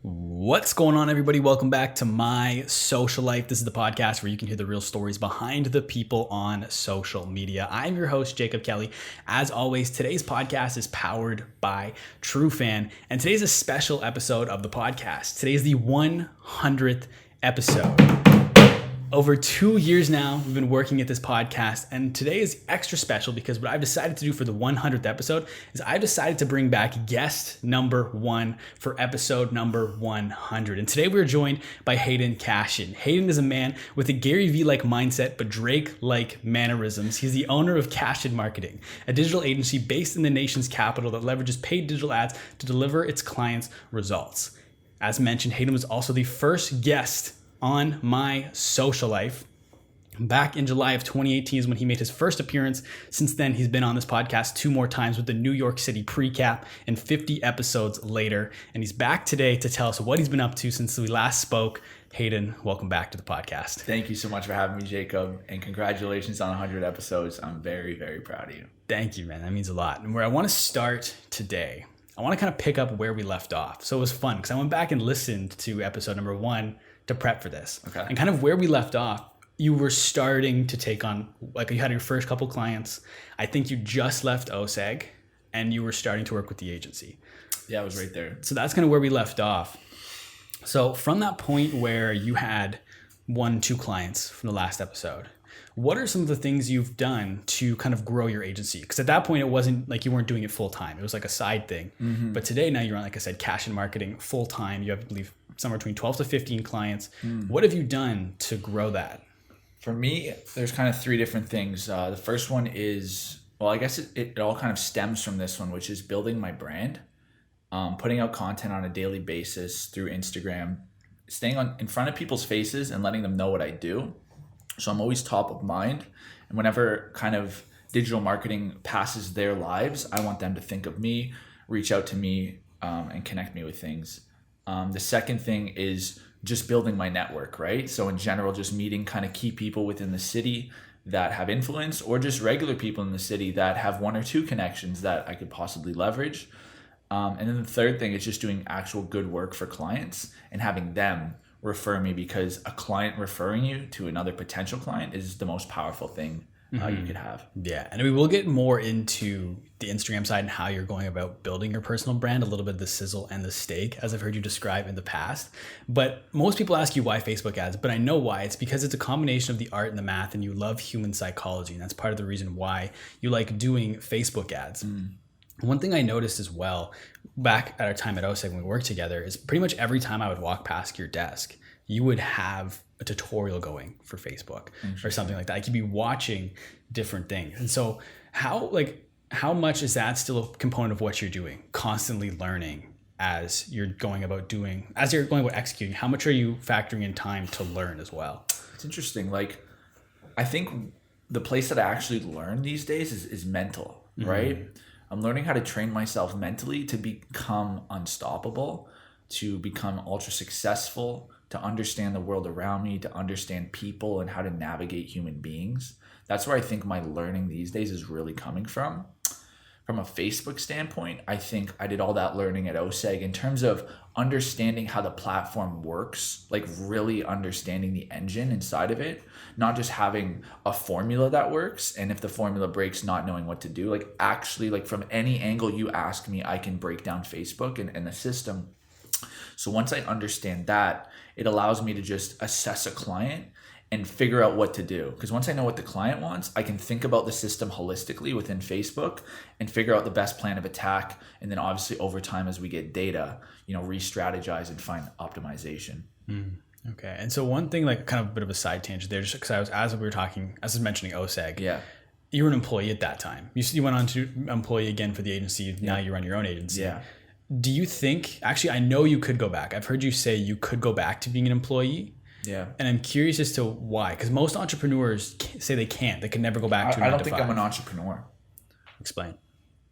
What's going on, everybody? Welcome back to My Social Life. This is the podcast where you can hear the real stories behind the people on social media. I'm your host, Jacob Kelly. As always, today's podcast is powered by Trufan, and today's a special episode of the podcast. Today's the 100th episode. Over 2 years now, we've been working at this podcast, and today is extra special because what I've decided to do for the 100th episode is I've decided to bring back guest number one for episode number 100. And today we're joined by Hayden Cashion. Hayden is a man with a Gary Vee-like mindset, but Drake-like mannerisms. He's the owner of Cashion Marketing, a digital agency based in the nation's capital that leverages paid digital ads to deliver its clients results. As mentioned, Hayden was also the first guest on My Social Life. Back in July of 2018 is when he made his first appearance. Since then, he's been on this podcast 2 more times with the New York City pre-cap and 50 episodes later. And he's back today to tell us what he's been up to since we last spoke. Hayden, welcome back to the podcast. Thank you so much for having me, Jacob, and congratulations on 100 episodes. I'm very, very proud of you. Thank you, man. That means a lot. And where I want to start today, I want to kind of pick up where we left off. So it was fun because I went back and listened to episode number 1 to prep for this. Okay. And kind of where we left off, you were starting to take on, like you had your first couple clients. I think you just left OSEG and you were starting to work with the agency. Yeah, I was right there. So that's kind of where we left off. So from that point where you had 1-2 clients from the last episode, what are some of the things you've done to kind of grow your agency? Because at that point, it wasn't like you weren't doing it full time. It was like a side thing. Mm-hmm. But today, now you're on, like I said, Cashion Marketing full time. You have, I believe, somewhere between 12 to 15 clients. What have you done to grow that? For me, there's kind of 3 different things. The first one is, well, I guess it all kind of stems from this one, which is building my brand, putting out content on a daily basis through Instagram, staying in front of people's faces and letting them know what I do. So I'm always top of mind. And whenever kind of digital marketing passes their lives, I want them to think of me, reach out to me, and connect me with things. The second thing is just building my network, right? So in general, just meeting kind of key people within the city that have influence, or just regular people in the city that have 1 or 2 connections that I could possibly leverage. And then the third thing is just doing actual good work for clients and having them refer me, because a client referring you to another potential client is the most powerful thing you could have. Yeah. And we will get more into the Instagram side and how you're going about building your personal brand, a little bit of the sizzle and the steak, as I've heard you describe in the past. But most people ask you why Facebook ads, but I know why. It's because it's a combination of the art and the math, and you love human psychology. And that's part of the reason why you like doing Facebook ads. One thing I noticed as well, back at our time at OSEG when we worked together, is pretty much every time I would walk past your desk, you would have a tutorial going for Facebook or something like that. Like you'd be watching different things. And so how much is that still a component of what you're doing? Constantly learning as you're going about executing. How much are you factoring in time to learn as well? It's interesting. Like, I think the place that I actually learn these days is mental, right? I'm learning how to train myself mentally to become unstoppable, to become ultra successful, to understand the world around me, to understand people and how to navigate human beings. That's where I think my learning these days is really coming from. From a Facebook standpoint, I think I did all that learning at OSEG in terms of understanding how the platform works, like really understanding the engine inside of it, not just having a formula that works, and if the formula breaks, not knowing what to do. Like actually, like from any angle you ask me, I can break down Facebook and the system. So once I understand that, it allows me to just assess a client and figure out what to do. Because once I know what the client wants, I can think about the system holistically within Facebook and figure out the best plan of attack. And then obviously over time, as we get data, re-strategize and find optimization. Okay. And so one thing, like kind of a bit of a side tangent there, just because as we were talking, as I was mentioning OSEG, yeah, you were an employee at that time. You went on to employee again for the agency. Now you run your own agency. Yeah. Do you think, actually, I know you could go back. I've heard you say you could go back to being an employee. Yeah. And I'm curious as to why, because most entrepreneurs say they can't. They can never go back to I don't think I'm an entrepreneur. Explain.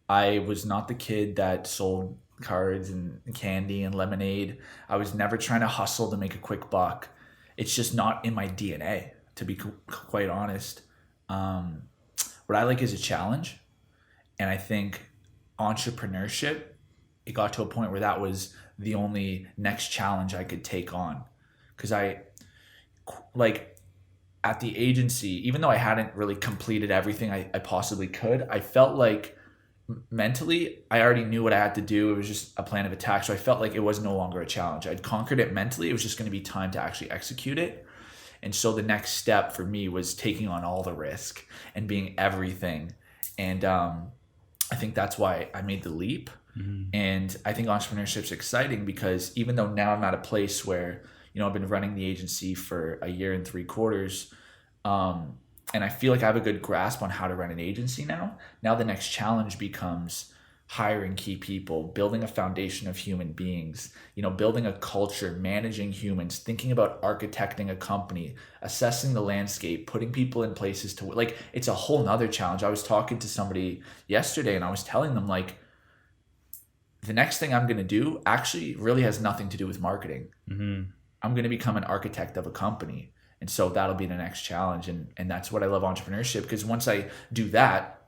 I was not the kid that sold cards and candy and lemonade. I was never trying to hustle to make a quick buck. It's just not in my DNA, to be quite honest. What I like is a challenge. And I think entrepreneurship, it got to a point where that was the only next challenge I could take on. Because at the agency, even though I hadn't really completed everything I possibly could, I felt like mentally I already knew what I had to do. It was just a plan of attack. So I felt like it was no longer a challenge. I'd conquered it mentally. It was just going to be time to actually execute it. And so the next step for me was taking on all the risk and being everything. And I think that's why I made the leap. And I think entrepreneurship is exciting because even though now I'm at a place where, I've been running the agency for a year and 3 quarters, and I feel like I have a good grasp on how to run an agency now. Now the next challenge becomes hiring key people, building a foundation of human beings, building a culture, managing humans, thinking about architecting a company, assessing the landscape, putting people in places to, like, it's a whole nother challenge. I was talking to somebody yesterday and I was telling them, like, the next thing I'm going to do actually really has nothing to do with marketing. I'm going to become an architect of a company. And so that'll be the next challenge. And that's what I love entrepreneurship, because once I do that,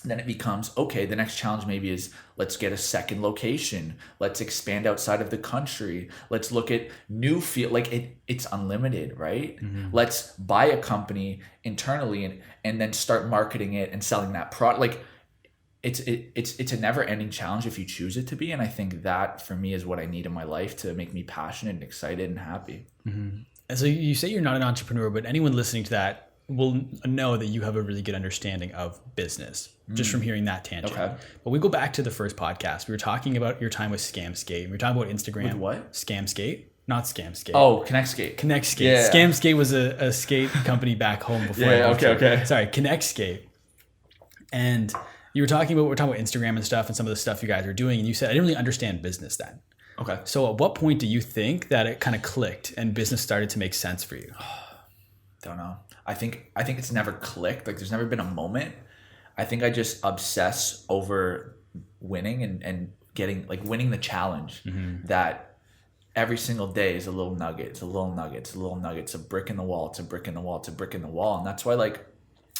then it becomes, okay, the next challenge maybe is let's get a second location. Let's expand outside of the country. Let's look at new field. Like it's unlimited, right? Let's buy a company internally and then start marketing it and selling that product. Like it's a never ending challenge if you choose it to be. And I think that for me is what I need in my life to make me passionate and excited and happy. And so you say you're not an entrepreneur, but anyone listening to that will know that you have a really good understanding of business just from hearing that tangent. Okay. But we go back to the first podcast. We were talking about your time with Scamskate. We were talking about Instagram. With what? Scamskate, not Scamskate. Oh, ConnectSkate. ConnectSkate. Yeah. Scamskate was a skate company back home before. Okay. Sorry, ConnectSkate. And we're talking about Instagram and stuff and some of the stuff you guys are doing. And you said, I didn't really understand business then. Okay. So at what point do you think that it kind of clicked and business started to make sense for you? Don't know. I think it's never clicked. Like there's never been a moment. I think I just obsess over winning and getting, like, winning the challenge. That every single day is a little nugget. It's a little nugget. It's a little nugget. It's a brick in the wall. It's a brick in the wall. It's a brick in the wall. And that's why, like,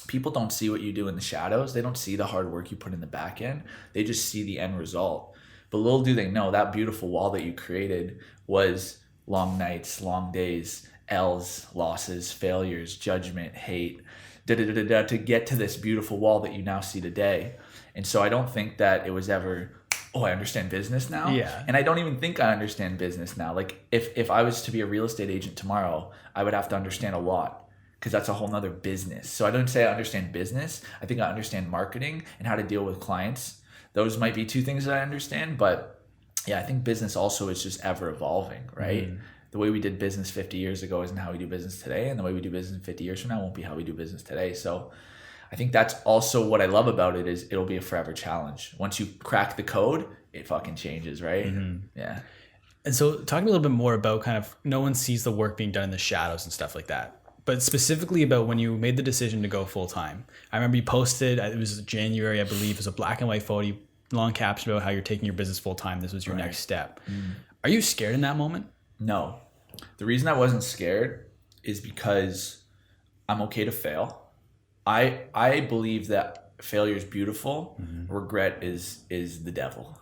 people don't see what you do in the shadows. They don't see the hard work you put in the back end. They just see the end result. But little do they know that beautiful wall that you created was long nights, long days, L's, losses, failures, judgment, hate, to get to this beautiful wall that you now see today. And so I don't think that it was ever, I understand business now. Yeah. And I don't even think I understand business now. Like if I was to be a real estate agent tomorrow, I would have to understand a lot, because that's a whole nother business. So I don't say I understand business. I think I understand marketing and how to deal with clients. Those might be 2 things that I understand, but yeah, I think business also is just ever evolving, right? The way we did business 50 years ago isn't how we do business today, and the way we do business 50 years from now won't be how we do business today. So I think that's also what I love about it, is it'll be a forever challenge. Once you crack the code, it fucking changes, right? Yeah. And so talk a little bit more about kind of, no one sees the work being done in the shadows and stuff like that, but specifically about when you made the decision to go full time. I remember you posted, it was January, I believe, it was a black and white photo, long caption about how you're taking your business full time. This was your next step. Are you scared in that moment? No. The reason I wasn't scared is because I'm okay to fail. I believe that failure is beautiful. Regret is the devil,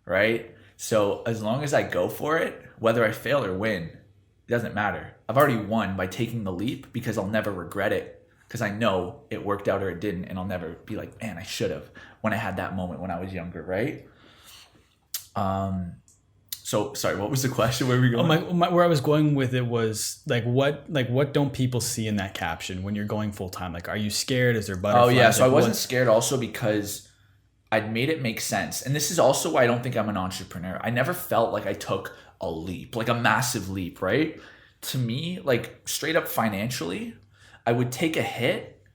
right? So as long as I go for it, whether I fail or win, it doesn't matter. I've already won by taking the leap, because I'll never regret it, because I know it worked out or it didn't, and I'll never be like, man, I should have, when I had that moment when I was younger, right? So sorry, what was the question? Where were we going? Where I was going with it was what don't people see in that caption when you're going full time? Like, are you scared? Is there butterflies? Oh yeah, so I wasn't scared also because I'd made it make sense. And this is also why I don't think I'm an entrepreneur. I never felt like I took a leap, like a massive leap, right? To me, like straight up financially, I would take a hit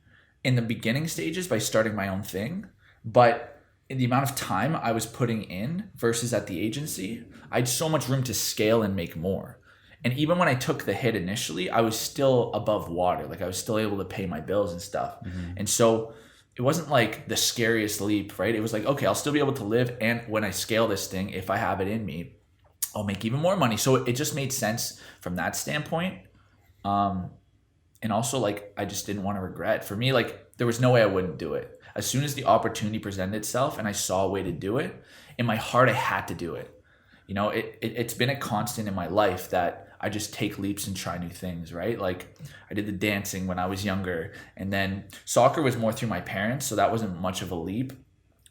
in the beginning stages by starting my own thing, but in the amount of time I was putting in versus at the agency, I had so much room to scale and make more. And even when I took the hit initially, I was still above water. Like I was still able to pay my bills and stuff. And so it wasn't like the scariest leap, right? It was like, okay, I'll still be able to live. And when I scale this thing, if I have it in me, I'll make even more money. So it just made sense from that standpoint. And also, like, I just didn't want to regret. For me, like, there was no way I wouldn't do it. As soon as the opportunity presented itself and I saw a way to do it, in my heart, I had to do it. You know, it's been a constant in my life that I just take leaps and try new things, right? Like I did the dancing when I was younger, and then soccer was more through my parents, so that wasn't much of a leap.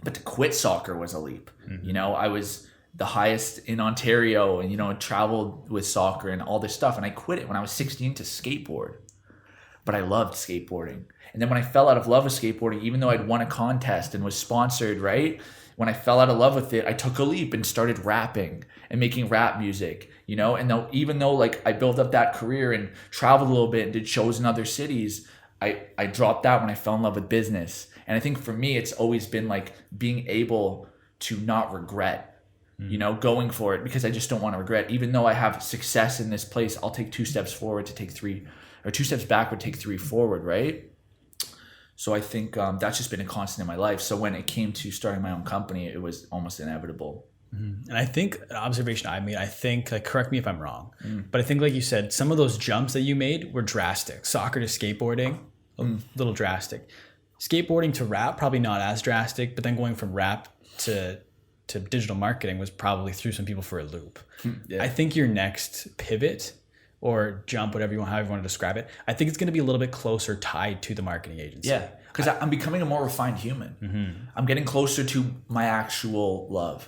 But to quit soccer was a leap. You know, I was the highest in Ontario and, you know, traveled with soccer and all this stuff. And I quit it when I was 16 to skateboard. But I loved skateboarding. And then when I fell out of love with skateboarding, even though I'd won a contest and was sponsored, right? When I fell out of love with it, I took a leap and started rapping and making rap music, you know? And even though like I built up that career and traveled a little bit and did shows in other cities, I dropped that when I fell in love with business. And I think for me, it's always been like being able to not regret, you know, going for it, because I just don't want to regret. Even though I have success in this place, I'll take 2 steps forward to take 3, or 2 steps backward, take 3 forward, right? So I think that's just been a constant in my life. So when it came to starting my own company, it was almost inevitable. And I think an observation I made, I think, like, correct me if I'm wrong, but I think, like you said, some of those jumps that you made were drastic. Soccer to skateboarding, a little drastic. Skateboarding to rap, probably not as drastic, but then going from rap to digital marketing was probably threw some people for a loop. I think your next pivot or jump, however you want to describe it, I think it's going to be a little bit closer tied to the marketing agency. Yeah, because I'm becoming a more refined human. I'm getting closer to my actual love,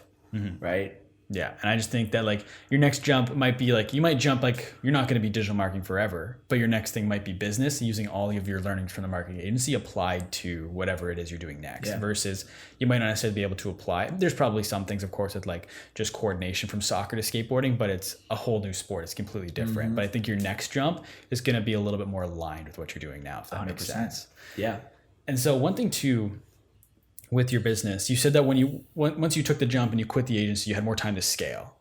right? Yeah, and I just think that like your next jump might be like, you might jump like, you're not going to be digital marketing forever, but your next thing might be business, using all of your learnings from the marketing agency applied to whatever it is you're doing next, versus you might not necessarily be able to apply. There's probably some things, of course, with like just coordination from soccer to skateboarding, but it's a whole new sport. It's completely different. But I think your next jump is going to be a little bit more aligned with what you're doing now, if that 100%. Makes sense. Yeah. And so one thing too, with your business, you said that once you took the jump and you quit the agency, you had more time to scale.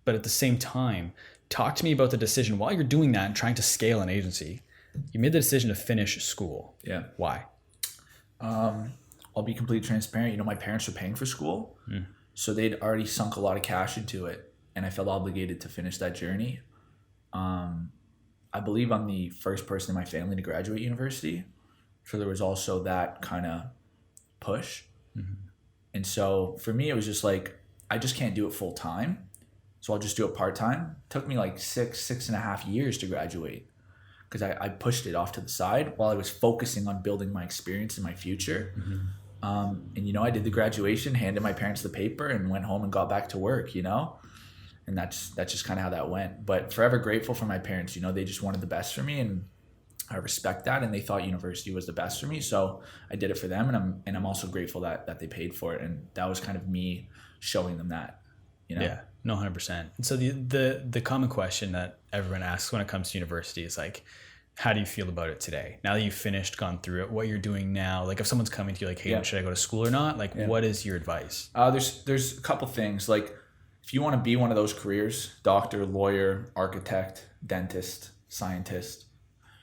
But at the same time, talk to me about the decision while you're doing that and trying to scale an agency. You made the decision to finish school. Yeah. Why? I'll be completely transparent. You know, my parents were paying for school, so they'd already sunk a lot of cash into it, and I felt obligated to finish that journey. I believe I'm the first person in my family to graduate university, so there was also that kind of push. And so for me, it was just like, I just can't do it full time, so I'll just do it part time. It took me like 6.5 years to graduate, because I pushed it off to the side while I was focusing on building my experience in my future. And you know, I did the graduation, handed my parents the paper, and went home and got back to work, you know. And that's just kind of how that went. But forever grateful for my parents. You know, they just wanted the best for me, and I respect that, and they thought university was the best for me, so I did it for them, and I'm also grateful that they paid for it, and that was kind of me showing them that, you know. Yeah, no, 100%. And so the common question that everyone asks when it comes to university is like, how do you feel about it today? Now that you've finished, gone through it, what you're doing now, like if someone's coming to you like, hey, should I go to school or not? Like, what is your advice? There's a couple things. Like, if you want to be one of those careers, doctor, lawyer, architect, dentist, scientist,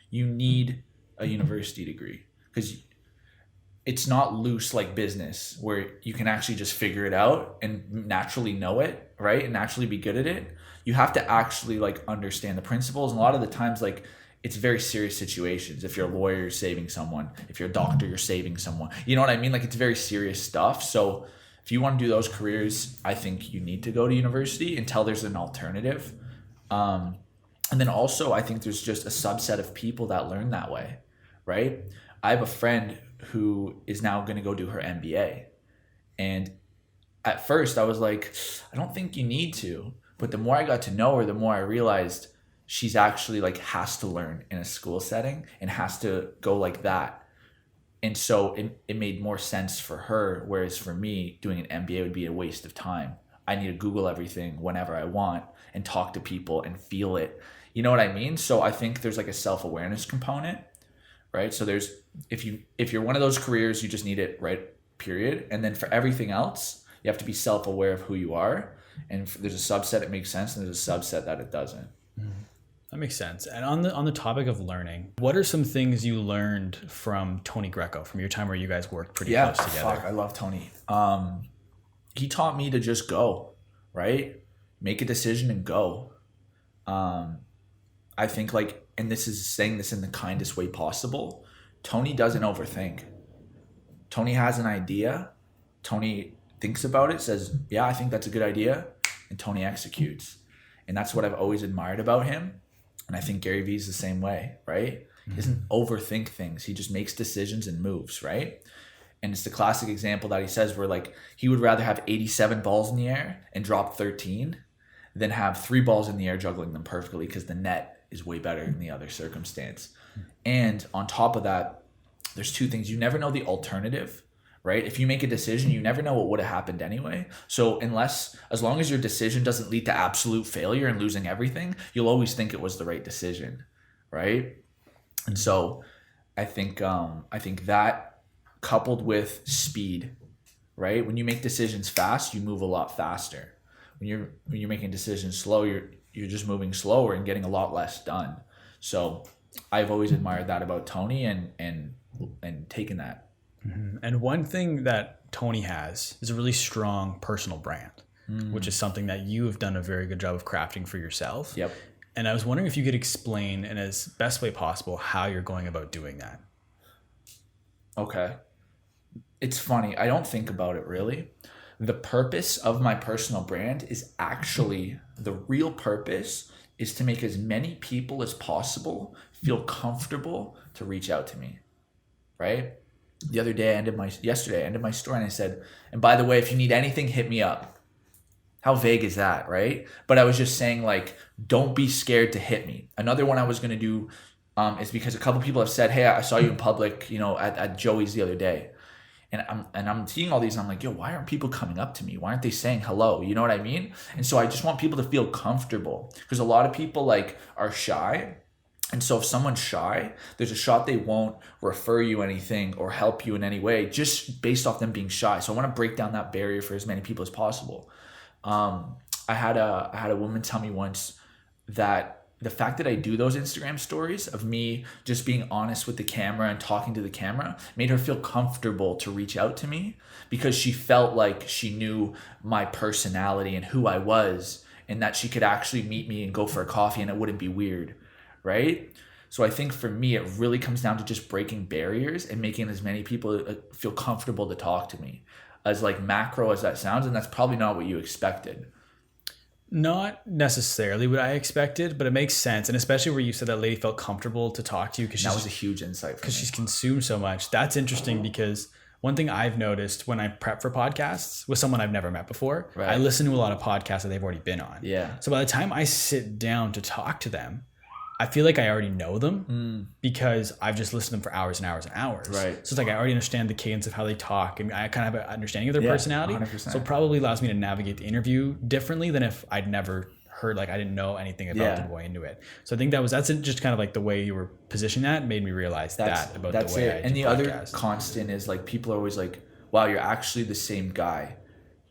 you need a university degree, because it's not loose like business where you can actually just figure it out and naturally know it, right? And naturally be good at it. You have to actually like understand the principles. And a lot of the times, like, it's very serious situations. If you're a lawyer, you're saving someone. If you're a doctor, you're saving someone. You know what I mean? Like, it's very serious stuff. So if you want to do those careers, I think you need to go to university until there's an alternative. And then also, I think there's just a subset of people that learn that way, right? I have a friend who is now going to go do her MBA. And at first I was like, I don't think you need to. But the more I got to know her, the more I realized she's actually like has to learn in a school setting and has to go like that. And so it made more sense for her. Whereas for me, doing an MBA would be a waste of time. I need to Google everything whenever I want and talk to people and feel it. You know what I mean? So I think there's like a self-awareness component, right? So there's, if you're one of those careers, you just need it, right? Period. And then for everything else, you have to be self-aware of who you are. And there's a subset it makes sense, and there's a subset that it doesn't. That makes sense. And on the topic of learning, what are some things you learned from Tony Greco from your time where you guys worked pretty close together? I love Tony. He taught me to just go, right? Make a decision and go. I think, like, and this is saying this in the kindest way possible, Tony doesn't overthink. Tony has an idea. Tony thinks about it, says, yeah, I think that's a good idea. and Tony executes. And that's what I've always admired about him. And I think Gary Vee is the same way, right? He doesn't overthink things. He just makes decisions and moves, right? And it's the classic example that he says where like he would rather have 87 balls in the air and drop 13 than have 3 balls in the air juggling them perfectly, because the net is way better in the other circumstance. And on top of that, there's 2 things. You never know the alternative, right? If you make a decision, you never know what would have happened anyway. So as long as your decision doesn't lead to absolute failure and losing everything, you'll always think it was the right decision, right? And so I think that, coupled with speed, right? When you make decisions fast, you move a lot faster. When you're making decisions slow, you're just moving slower and getting a lot less done. So I've always admired that about Tony and taken that. Mm-hmm. And one thing that Tony has is a really strong personal brand, which is something that you have done a very good job of crafting for yourself. Yep. And I was wondering if you could explain in as best way possible how you're going about doing that. Okay. It's funny. I don't think about it really. The purpose of my personal brand is actually, the real purpose is to make as many people as possible feel comfortable to reach out to me, right? Yesterday I ended my story and I said, and by the way, if you need anything, hit me up. How vague is that, right? But I was just saying, like, don't be scared to hit me. Another one I was going to do is because a couple people have said, hey, I saw you in public, at Joey's the other day. And I'm seeing all these and I'm like, yo, why aren't people coming up to me? Why aren't they saying hello? You know what I mean? And so I just want people to feel comfortable, because a lot of people like are shy. And so if someone's shy, there's a shot they won't refer you anything or help you in any way just based off them being shy. So I want to break down that barrier for as many people as possible. I had a woman tell me once that the fact that I do those Instagram stories of me just being honest with the camera and talking to the camera made her feel comfortable to reach out to me, because she felt like she knew my personality and who I was, and that she could actually meet me and go for a coffee and it wouldn't be weird, right? So I think for me, it really comes down to just breaking barriers and making as many people feel comfortable to talk to me. As like macro as that sounds, and that's probably not what you expected. Not necessarily what I expected, but it makes sense. And especially where you said that lady felt comfortable to talk to you, because that was a huge insight because she's consumed so much. That's interesting, because one thing I've noticed when I prep for podcasts with someone I've never met before, right, I listen to a lot of podcasts that they've already been on. Yeah. So by the time I sit down to talk to them, I feel like I already know them because I've just listened to them for hours and hours and hours. Right. So it's like I already understand the cadence of how they talk. I mean, I kind of have an understanding of their personality. 100%. So it probably allows me to navigate the interview differently than if I'd never heard, like I didn't know anything about them going into it. So I think that's just kind of like the way you were positioning that made me realize that about the way I do And the podcasts. other constant is like people are always like, wow, you're actually the same guy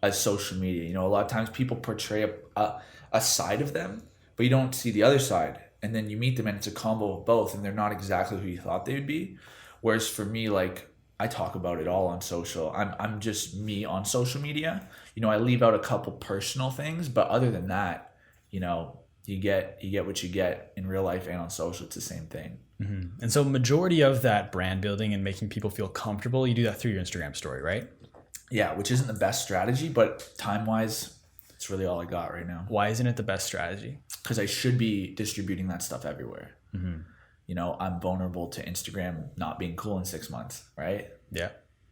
as social media. A lot of times people portray a side of them, but you don't see the other side. And then you meet them and it's a combo of both, and they're not exactly who you thought they would be. Whereas for me, like, I talk about it all on social. I'm just me on social media. I leave out a couple personal things, but other than that, you get what you get in real life and on social. It's the same thing. Mm-hmm. And so majority of that brand building and making people feel comfortable, you do that through your Instagram story, right? Yeah, which isn't the best strategy, but time-wise, it's really all I got right now. Why isn't it the best strategy? Because I should be distributing that stuff everywhere. Mm-hmm. I'm vulnerable to Instagram not being cool in 6 months, right? Yeah,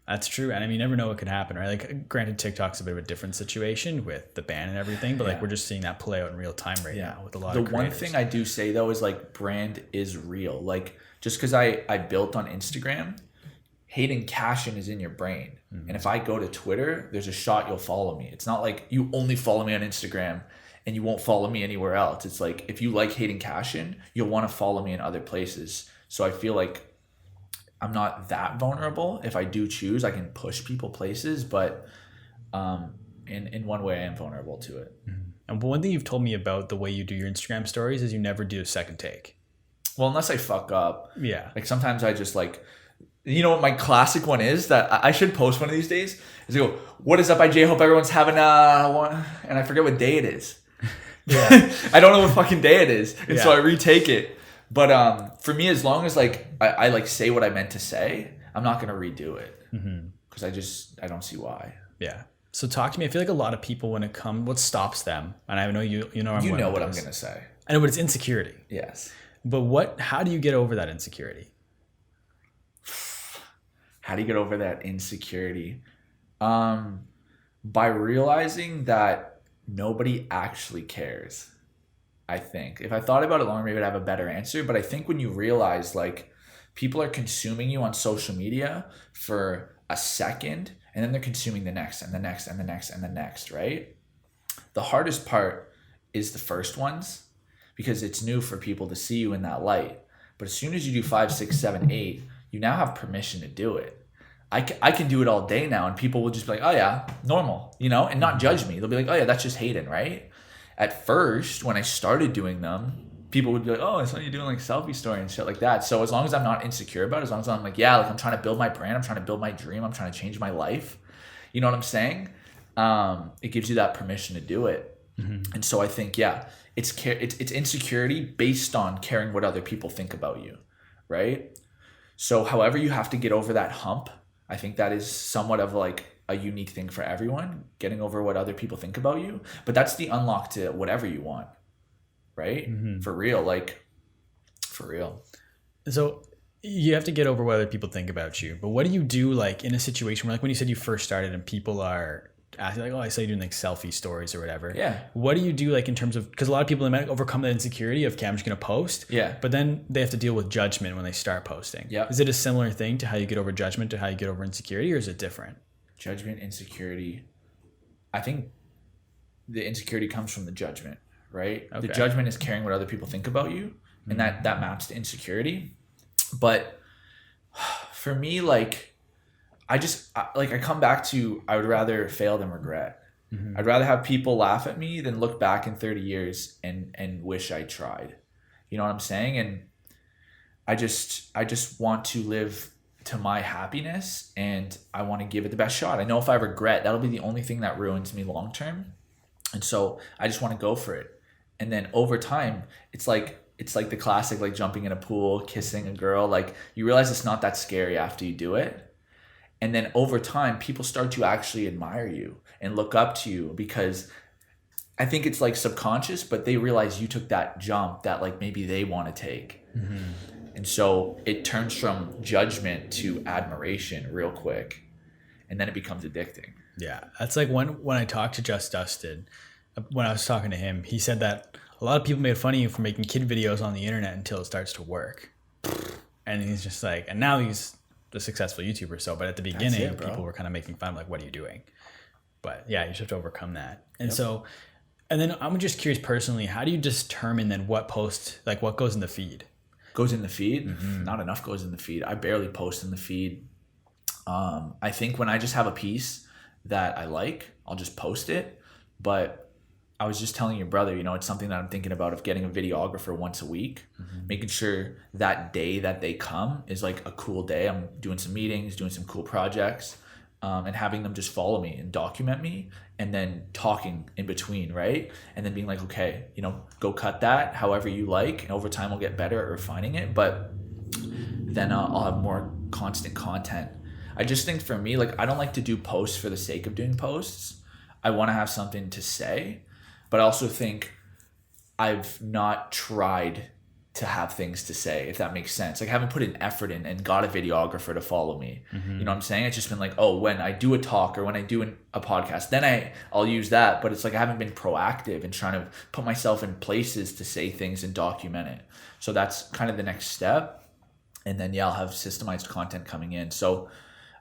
that's true. And I mean, you never know what could happen, right? Like, granted, TikTok's a bit of a different situation with the ban and everything, but like we're just seeing that play out in real time right now with a lot of creators. The one thing I do say though is like brand is real. Like just because I built on Instagram, Hayden Cashion is in your brain. Mm-hmm. And if I go to Twitter, there's a shot you'll follow me. It's not like you only follow me on Instagram and you won't follow me anywhere else. It's like, if you like Hayden Cashion, you'll want to follow me in other places. So I feel like I'm not that vulnerable. If I do choose, I can push people places, but in one way I am vulnerable to it. Mm-hmm. And one thing you've told me about the way you do your Instagram stories is you never do a second take. Well, unless I fuck up. Yeah. Like sometimes I just like, what my classic one is that I should post one of these days is go, what is up, IJ? Hope everyone's having one. And I forget what day it is. Yeah. I don't know what fucking day it is. And so I retake it. But for me, as long as like I like say what I meant to say, I'm not going to redo it. Because I don't see why. Yeah. So talk to me. I feel like a lot of people, when it comes, what stops them, and I know you know what I'm going to say. I know, but it's insecurity. Yes. But how do you get over that insecurity? How do you get over that insecurity? By realizing that nobody actually cares. I think if I thought about it longer, maybe I'd have a better answer. But I think when you realize like people are consuming you on social media for a second, and then they're consuming the next and the next and the next and the next, right? The hardest part is the first ones, because it's new for people to see you in that light. But as soon as you do 5, 6, 7, 8, you now have permission to do it. I can do it all day now, and people will just be like, oh yeah, normal, you know, and not judge me. They'll be like, oh yeah, that's just Hayden, right? At first, when I started doing them, people would be like, oh, so you're doing like selfie story and shit like that. So as long as I'm not insecure about it, as long as I'm like, yeah, like I'm trying to build my brand, I'm trying to build my dream, I'm trying to change my life. You know what I'm saying? It gives you that permission to do it. Mm-hmm. And so I think, yeah, it's insecurity based on caring what other people think about you, right? So however you have to get over that hump, I think that is somewhat of like a unique thing for everyone, getting over what other people think about you. But that's the unlock to whatever you want, right? Mm-hmm. For real. So you have to get over what other people think about you. But what do you do like in a situation where, like when you said you first started and people are asking like, oh, I saw you doing like selfie stories or whatever. Yeah. What do you do like in terms of, because a lot of people, they might overcome that insecurity of, okay, I'm just going to post. Yeah. But then they have to deal with judgment when they start posting. Yeah. Is it a similar thing to how you get over judgment to how you get over insecurity, or is it different? Judgment, insecurity. I think the insecurity comes from the judgment, right? Okay. The judgment is caring what other people think about you, and that maps to insecurity. But for me, like, I come back to, I would rather fail than regret. Mm-hmm. I'd rather have people laugh at me than look back in 30 years and wish I tried. You know what I'm saying? And I just want to live to my happiness, and I want to give it the best shot. I know if I regret, that'll be the only thing that ruins me long term. And so I just want to go for it. And then over time, it's like the classic, like jumping in a pool, kissing a girl. Like you realize it's not that scary after you do it. And then over time, people start to actually admire you and look up to you, because I think it's like subconscious, but they realize you took that jump that like maybe they want to take. Mm-hmm. And so it turns from judgment to admiration real quick. And then it becomes addicting. Yeah. That's like when I talked to Just Dustin, when I was talking to him, he said that a lot of people made fun of you for making kid videos on the internet until it starts to work. And he's just like, and now he's the successful YouTuber. So, but at the beginning, people were kind of making fun of like, what are you doing? But yeah, you just have to overcome that. And so, and then I'm just curious personally, how do you determine then what post, like what goes in the feed? Goes in the feed? Mm-hmm. Not enough goes in the feed. I barely post in the feed. I think when I just have a piece that I like, I'll just post it. But I was just telling your brother, you know, it's something that I'm thinking about, of getting a videographer once a week, making sure that day that they come is like a cool day. I'm doing some meetings, doing some cool projects, and having them just follow me and document me, and then talking in between, right? And then being like, okay, you know, go cut that however you like, and over time we'll get better at refining it, but then I'll have more constant content. I just think for me, like, I don't like to do posts for the sake of doing posts. I want to have something to say, but I also think I've not tried to have things to say, if that makes sense. Like, I haven't put an effort in and got a videographer to follow me. Mm-hmm. You know what I'm saying? It's just been like, oh, when I do a talk or when I do a podcast, then I'll use that. But it's like I haven't been proactive in trying to put myself in places to say things and document it. So that's kind of the next step. And then, yeah, I'll have systemized content coming in. So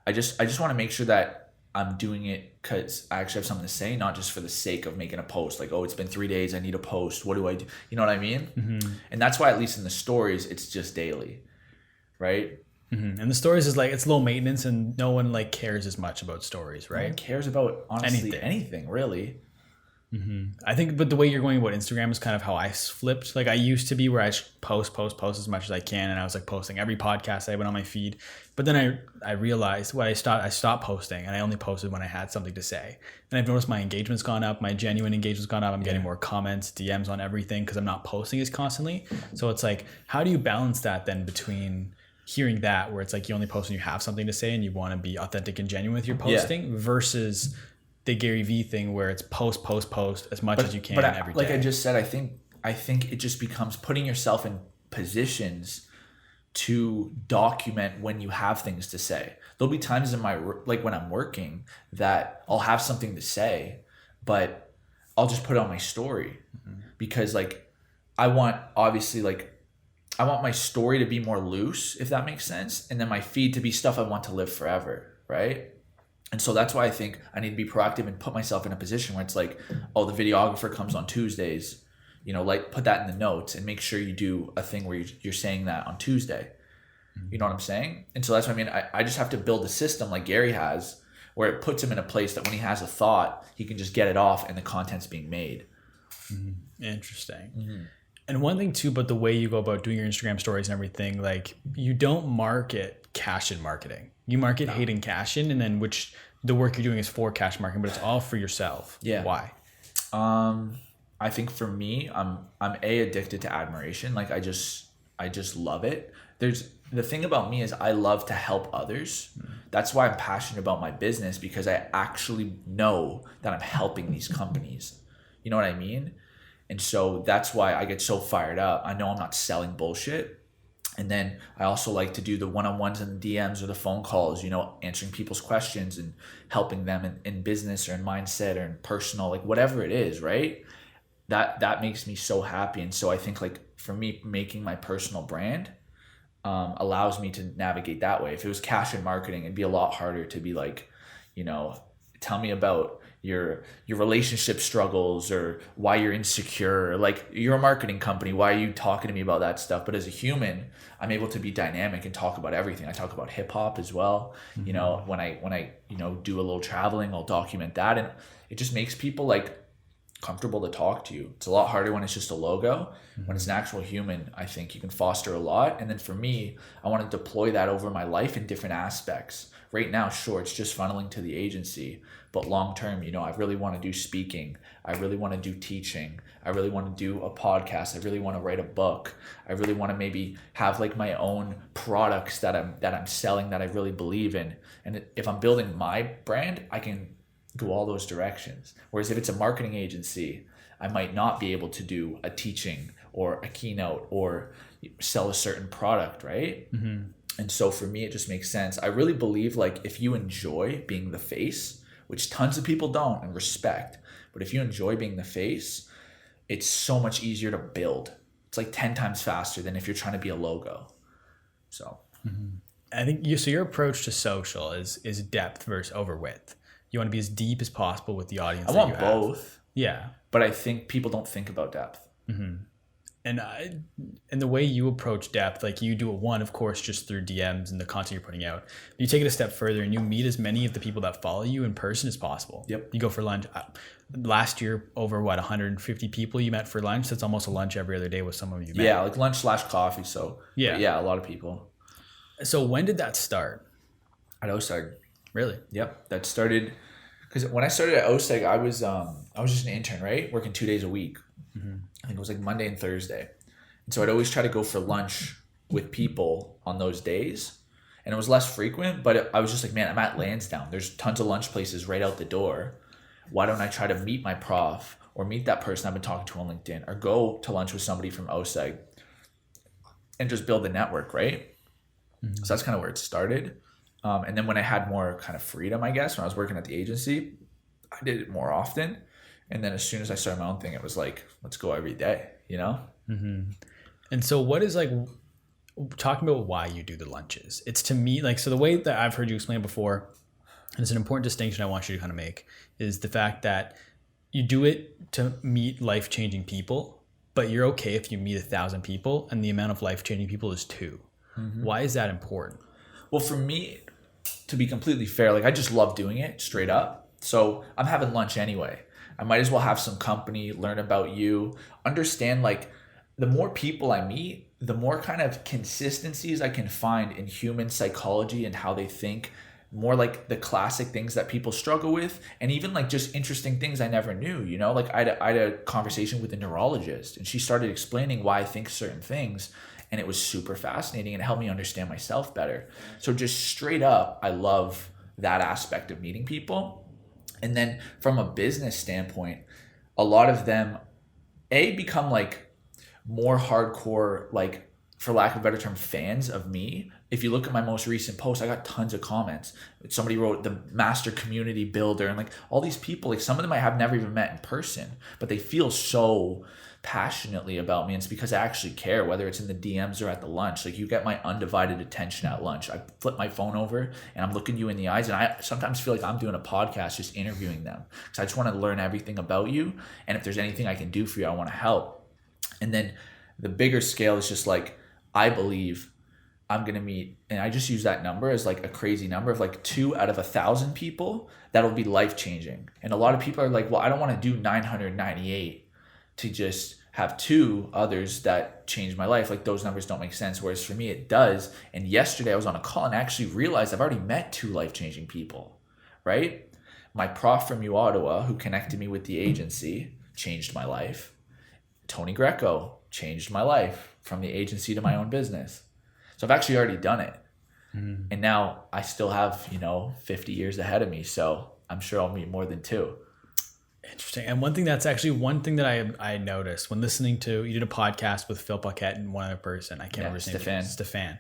I just want to make sure that I'm doing it because I actually have something to say, not just for the sake of making a post. Like, oh, it's been 3 days, I need a post. What do I do? You know what I mean? Mm-hmm. And that's why, at least in the stories, it's just daily, right? Mm-hmm. And the stories is like, it's low maintenance, and no one like cares as much about stories, right? No one cares about, honestly, anything really. Mm-hmm. I think, but the way you're going about Instagram is kind of how I flipped. Like, I used to be where I post as much as I can, and I was like posting every podcast I went on my feed. But then I realized I stopped posting, and I only posted when I had something to say. And I've noticed my engagement's gone up, my genuine engagement's gone up. I'm getting more comments, DMs on everything because I'm not posting as constantly. So it's like, how do you balance that then between hearing that, where it's like you only post when you have something to say and you want to be authentic and genuine with your posting, versus the Gary V thing where it's post as much as you can every day. Like I just said, I think it just becomes putting yourself in positions to document when you have things to say. There'll be times in my, like when I'm working, that I'll have something to say, but I'll just put it on my story because like I want my story to be more loose, if that makes sense. And then my feed to be stuff I want to live forever. Right. And so that's why I think I need to be proactive and put myself in a position where it's like, oh, the videographer comes on Tuesdays, you know, like put that in the notes and make sure you do a thing where you're saying that on Tuesday. You know what I'm saying? And so that's what I mean. I just have to build a system like Gary has where it puts him in a place that when he has a thought, he can just get it off and the content's being made. Interesting. And one thing too, about the way you go about doing your Instagram stories and everything, like you don't market Cashion Marketing. You market Hayden Cashion, and then which the work you're doing is for Cashion Marketing, but it's all for yourself. Yeah. Why? I think for me, I'm addicted to admiration. Like I just love it. The thing about me is I love to help others. That's why I'm passionate about my business, because I actually know that I'm helping these companies. You know what I mean? And so that's why I get so fired up. I know I'm not selling bullshit. And then I also like to do the one-on-ones and the DMs or the phone calls, you know, answering people's questions and helping them in business or in mindset or in personal, like whatever it is, right? That makes me so happy. And so I think like for me, making my personal brand allows me to navigate that way. If it was Cashion Marketing, it'd be a lot harder to be like, you know, tell me about your relationship struggles or why you're insecure. Like you're a marketing company, why are you talking to me about that stuff? But as a human, I'm able to be dynamic and talk about everything. I talk about hip hop as well. You know, when I you know do a little traveling, I'll document that, and it just makes people like comfortable to talk to you. It's a lot harder when it's just a logo. When it's an actual human, I think you can foster a lot. And then for me, I want to deploy that over my life in different aspects. Right now, sure, it's just funneling to the agency, but long term, you know, I really want to do speaking. I really want to do teaching. I really want to do a podcast. I really want to write a book. I really want to maybe have like my own products that I'm selling that I really believe in. And if I'm building my brand, I can go all those directions. Whereas if it's a marketing agency, I might not be able to do a teaching or a keynote or sell a certain product, right? And so for me, it just makes sense. I really believe like if you enjoy being the face, which tons of people don't, and respect, but if you enjoy being the face, it's so much easier to build. It's like 10 times faster than if you're trying to be a logo. So I think your approach to social is depth versus over width. You want to be as deep as possible with the audience. I want both. Yeah. But I think people don't think about depth. And the way you approach depth, like you do it one, of course, just through DMs and the content you're putting out. But you take it a step further and you meet as many of the people that follow you in person as possible. Yep. You go for lunch. Last year, over 150 people you met for lunch. That's almost a lunch every other day with someone you met. Yeah, like lunch / coffee. So yeah, a lot of people. So when did that start? At OSEG. Really? Yep. That started because when I started at OSEG, I was just an intern, right? Working 2 days a week. I think it was like Monday and Thursday. And so I'd always try to go for lunch with people on those days. And it was less frequent, but I was just like, man, I'm at Lansdowne. There's tons of lunch places right out the door. Why don't I try to meet my prof or meet that person I've been talking to on LinkedIn or go to lunch with somebody from OSEG and just build a network, right? So that's kind of where it started. And then when I had more kind of freedom, I guess, when I was working at the agency, I did it more often. And then as soon as I started my own thing, it was like, let's go every day, you know? And so what is like, talking about why you do the lunches? It's to me, like, so the way that I've heard you explain before, and it's an important distinction I want you to kind of make, is the fact that you do it to meet life-changing people, but you're okay if you meet 1,000 people and the amount of life-changing people is 2. Why is that important? Well, for me, to be completely fair, like I just love doing it straight up. So I'm having lunch anyway. I might as well have some company, learn about you, understand like the more people I meet, the more kind of consistencies I can find in human psychology and how they think, more like the classic things that people struggle with, and even like just interesting things I never knew, you know, like I had a conversation with a neurologist and she started explaining why I think certain things. And it was super fascinating and it helped me understand myself better. So just straight up, I love that aspect of meeting people. And then from a business standpoint, a lot of them become like more hardcore, like for lack of a better term, fans of me. If you look at my most recent post, I got tons of comments. Somebody wrote the master community builder, and like all these people, like some of them I have never even met in person, but they feel so passionately about me. And it's because I actually care, whether it's in the DMs or at the lunch. Like you get my undivided attention at lunch. I flip my phone over and I'm looking you in the eyes, and I sometimes feel like I'm doing a podcast just interviewing them, because I just want to learn everything about you. And if there's anything I can do for you, I want to help. And then the bigger scale is just like, I believe I'm going to meet, and I just use that number as like a crazy number of like 2 out of 1,000 people that'll be life-changing. And a lot of people are like, well, I don't want to do 998 to just have 2 others that change my life. Like those numbers don't make sense. Whereas for me, it does. And yesterday I was on a call and I actually realized I've already met 2 life-changing people, right? My prof from U Ottawa, who connected me with the agency, changed my life. Tony Greco changed my life from the agency to my own business. So I've actually already done it. And now I still have, 50 years ahead of me. So I'm sure I'll meet more than 2. Interesting. And one thing that I noticed when listening to, you did a podcast with Phil Paquette and one other person, I can't remember his name. Stefan.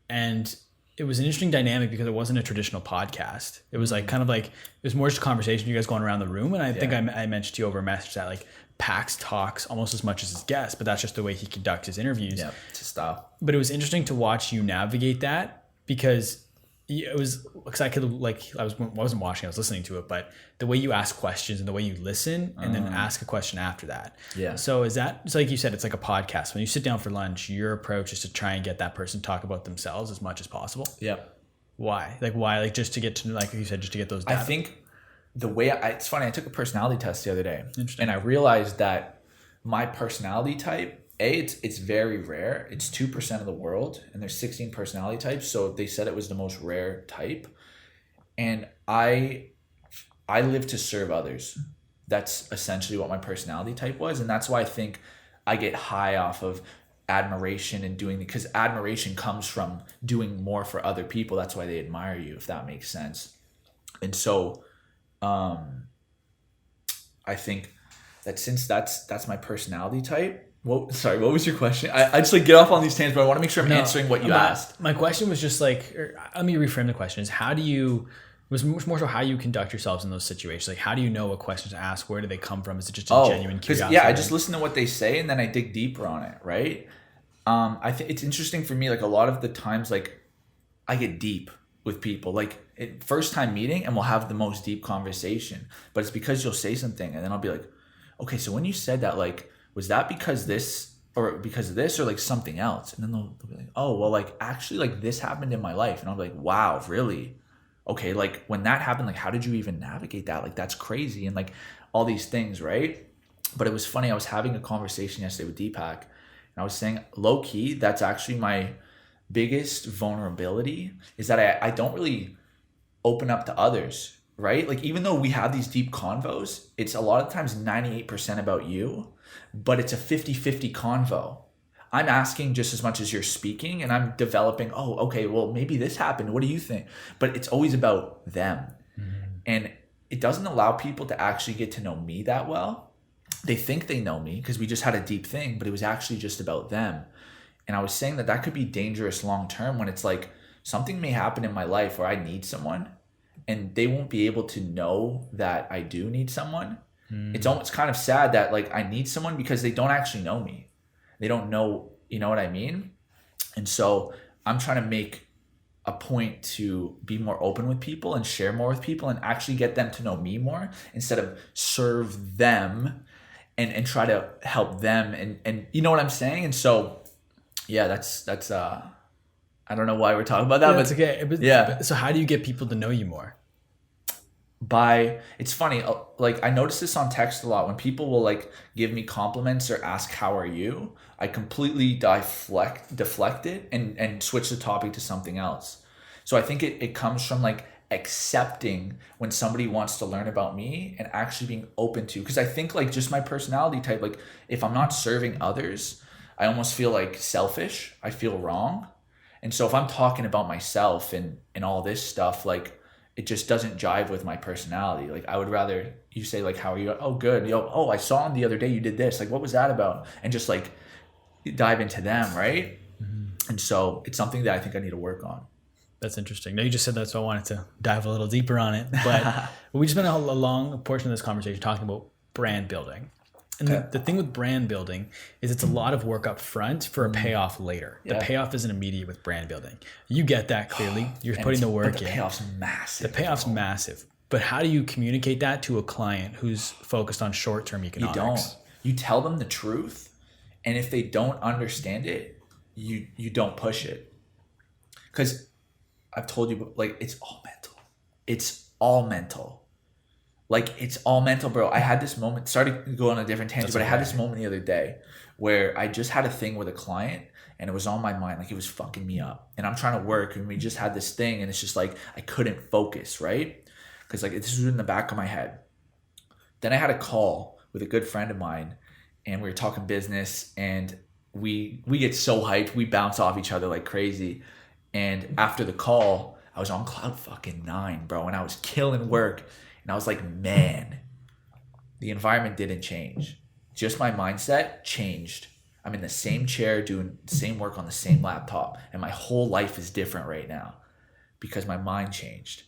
And it was an interesting dynamic because it wasn't a traditional podcast. It was like kind of like, it was more just a conversation, you guys going around the room. And I think I mentioned to you over a message that like Pax talks almost as much as his guests, but that's just the way he conducts his interviews. Yeah, it's a style. But it was interesting to watch you navigate that, because it was, because I wasn't watching, I was listening to it, but the way you ask questions and the way you listen and then ask a question after that. Yeah. So it's like you said, it's like a podcast. When you sit down for lunch, your approach is to try and get that person to talk about themselves as much as possible. Yeah. Why? Like just to get to, like you said, just to get those data. I think the way it's funny, I took a personality test the other day and I realized that my personality type, it's very rare. It's 2% of the world, and there's 16 personality types. So they said it was the most rare type. And I live to serve others. That's essentially what my personality type was. And that's why I think I get high off of admiration and doing, because admiration comes from doing more for other people. That's why they admire you, if that makes sense. And so I think that since that's my personality type. What was your question? I just like get off on these tangents, but I want to make sure I'm answering what you asked. My question was just like, let me reframe the question. Is it was more so how you conduct yourselves in those situations. Like, how do you know what questions to ask? Where do they come from? Is it just a genuine curiosity? Yeah, I just listen to what they say and then I dig deeper on it, right? I think it's interesting for me, like a lot of the times, like I get deep with people, like first time meeting, and we'll have the most deep conversation, but it's because you'll say something and then I'll be like, okay, so when you said that, like, was that because this or because of this or like something else? And then they'll be like, oh, well, like actually like this happened in my life. And I'll be like, wow, really? Okay, like when that happened, like how did you even navigate that? Like that's crazy. And like all these things, right? But it was funny, I was having a conversation yesterday with Deepak, and I was saying low key, that's actually my biggest vulnerability, is that I don't really open up to others, right? Like even though we have these deep convos, it's a lot of times 98% about you, but it's a 50-50 convo. I'm asking just as much as you're speaking, and I'm developing, oh, okay, well, maybe this happened. What do you think? But it's always about them. And it doesn't allow people to actually get to know me that well. They think they know me because we just had a deep thing, but it was actually just about them. And I was saying that could be dangerous long-term when it's like something may happen in my life where I need someone and they won't be able to know that I do need someone. It's almost kind of sad that like I need someone because they don't actually know me. They don't know, you know what I mean? And so I'm trying to make a point to be more open with people and share more with people and actually get them to know me more instead of serve them and try to help them. And you know what I'm saying? And so, yeah, that's I don't know why we're talking about that, yeah, but it's okay. Yeah. So how do you get people to know you more? It's funny, like I notice this on text a lot. When people will like give me compliments or ask how are you, I completely deflect it and switch the topic to something else. So I think it comes from like accepting when somebody wants to learn about me and actually being open to, because I think like just my personality type, like if I'm not serving others, I almost feel like selfish. I feel wrong. And so if I'm talking about myself and all this stuff, like it just doesn't jive with my personality. Like I would rather you say like, how are you? Oh, good. Oh, I saw him the other day. You did this. Like, what was that about? And just like dive into them. Right. And so it's something that I think I need to work on. That's interesting. No, you just said that, so I wanted to dive a little deeper on it. But we just spent a long portion of this conversation talking about brand building. And the thing with brand building is it's a lot of work up front for a payoff later. The payoff isn't immediate with brand building. You get that clearly. You're putting the work in. The payoff's massive. The payoff's massive. But how do you communicate that to a client who's focused on short-term economics? You don't. You tell them the truth, and if they don't understand it, you don't push it. Because I've told you, like, it's all mental. It's all mental. Like, it's all mental, bro. I had this moment, sorry to go on a different tangent, but I had this moment the other day where I just had a thing with a client and it was on my mind. Like, it was fucking me up. And I'm trying to work and we just had this thing and it's just like, I couldn't focus, right? Because, like, this was in the back of my head. Then I had a call with a good friend of mine and we were talking business and we get so hyped. We bounce off each other like crazy. And after the call, I was on cloud fucking 9, bro. And I was killing work. And I was like, man, the environment didn't change. Just my mindset changed. I'm in the same chair doing the same work on the same laptop. And my whole life is different right now because my mind changed.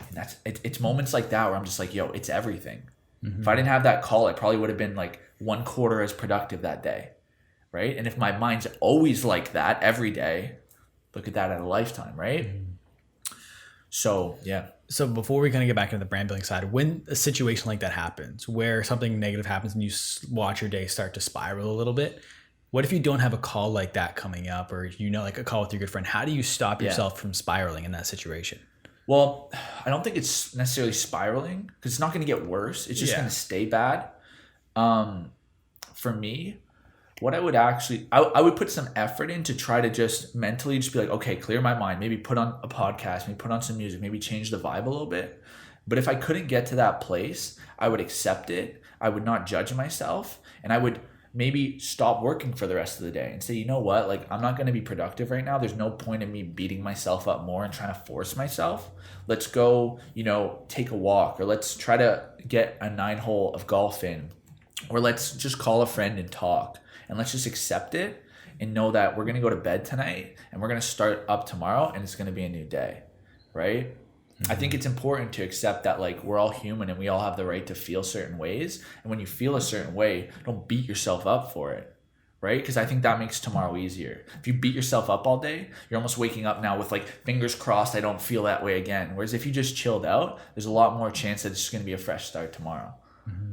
And it's moments like that where I'm just like, yo, it's everything. Mm-hmm. If I didn't have that call, I probably would have been like 1/4 as productive that day. Right? And if my mind's always like that every day, look at that at a lifetime, right? Mm-hmm. So, yeah. So before we kind of get back into the brand building side, when a situation like that happens, where something negative happens and you watch your day start to spiral a little bit, what if you don't have a call like that coming up or, like a call with your good friend? How do you stop yourself from spiraling in that situation? Well, I don't think it's necessarily spiraling because it's not going to get worse. It's just going to stay bad. For me, what I would I would put some effort in to try to just mentally just be like, okay, clear my mind, maybe put on a podcast, maybe put on some music, maybe change the vibe a little bit. But if I couldn't get to that place, I would accept it. I would not judge myself. And I would maybe stop working for the rest of the day and say, you know what, like I'm not going to be productive right now. There's no point in me beating myself up more and trying to force myself. Let's go, take a walk, or let's try to get a 9-hole of golf in, or let's just call a friend and talk. And let's just accept it and know that we're going to go to bed tonight and we're going to start up tomorrow and it's going to be a new day, right? Mm-hmm. I think it's important to accept that like we're all human and we all have the right to feel certain ways. And when you feel a certain way, don't beat yourself up for it, right? Because I think that makes tomorrow easier. If you beat yourself up all day, you're almost waking up now with like fingers crossed I don't feel that way again. Whereas if you just chilled out, there's a lot more chance that it's just going to be a fresh start tomorrow. Mm-hmm.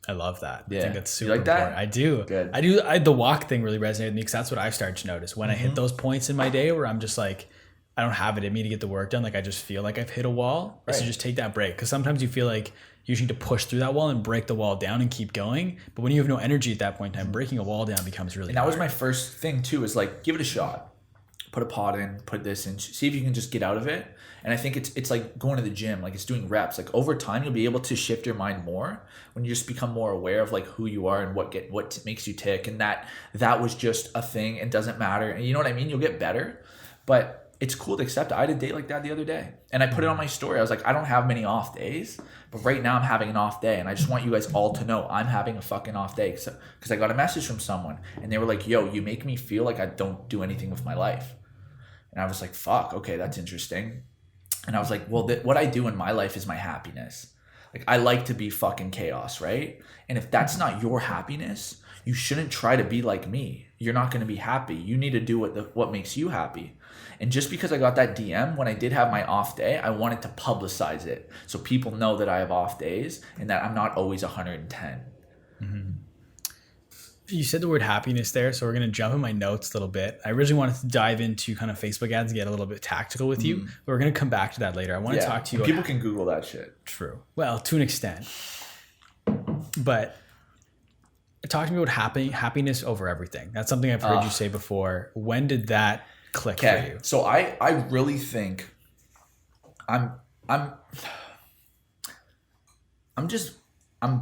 I love that. Yeah. I think that's super you like that? important. I do. Good. I do. The walk thing really resonated with me because that's what I started to notice when I hit those points in my day where I'm just like, I don't have it in me to get the work done. Like I just feel like I've hit a wall. Right. So just take that break. Because sometimes you feel like you need to push through that wall and break the wall down and keep going. But when you have no energy at that point in time, breaking a wall down becomes really hard. And that was my first thing too, is like, give it a shot. Put a pod in, put this in, see if you can just get out of it. And I think it's like going to the gym, like it's doing reps. Like over time, you'll be able to shift your mind more when you just become more aware of like who you are and what makes you tick. And that was just a thing and doesn't matter. And you know what I mean? You'll get better, but it's cool to accept it. I had a date like that the other day and I put it on my story. I was like, I don't have many off days, but right now I'm having an off day. And I just want you guys all to know I'm having a fucking off day because I got a message from someone and they were like, yo, you make me feel like I don't do anything with my life. And I was like, fuck, okay, that's interesting. And I was like, well, what I do in my life is my happiness. Like, I like to be fucking chaos, right? And if that's not your happiness, you shouldn't try to be like me. You're not going to be happy. You need to do what makes you happy. And just because I got that DM when I did have my off day, I wanted to publicize it so people know that I have off days and that I'm not always 110. Mm-hmm. You said the word happiness there, so we're going to jump in my notes a little bit. I originally wanted to dive into kind of Facebook ads and get a little bit tactical with you, but we're going to come back to that later. I want to talk to you. People can Google that shit. True. Well, to an extent. But talk to me about happiness over everything. That's something I've heard you say before. When did that click for you? So I really think I'm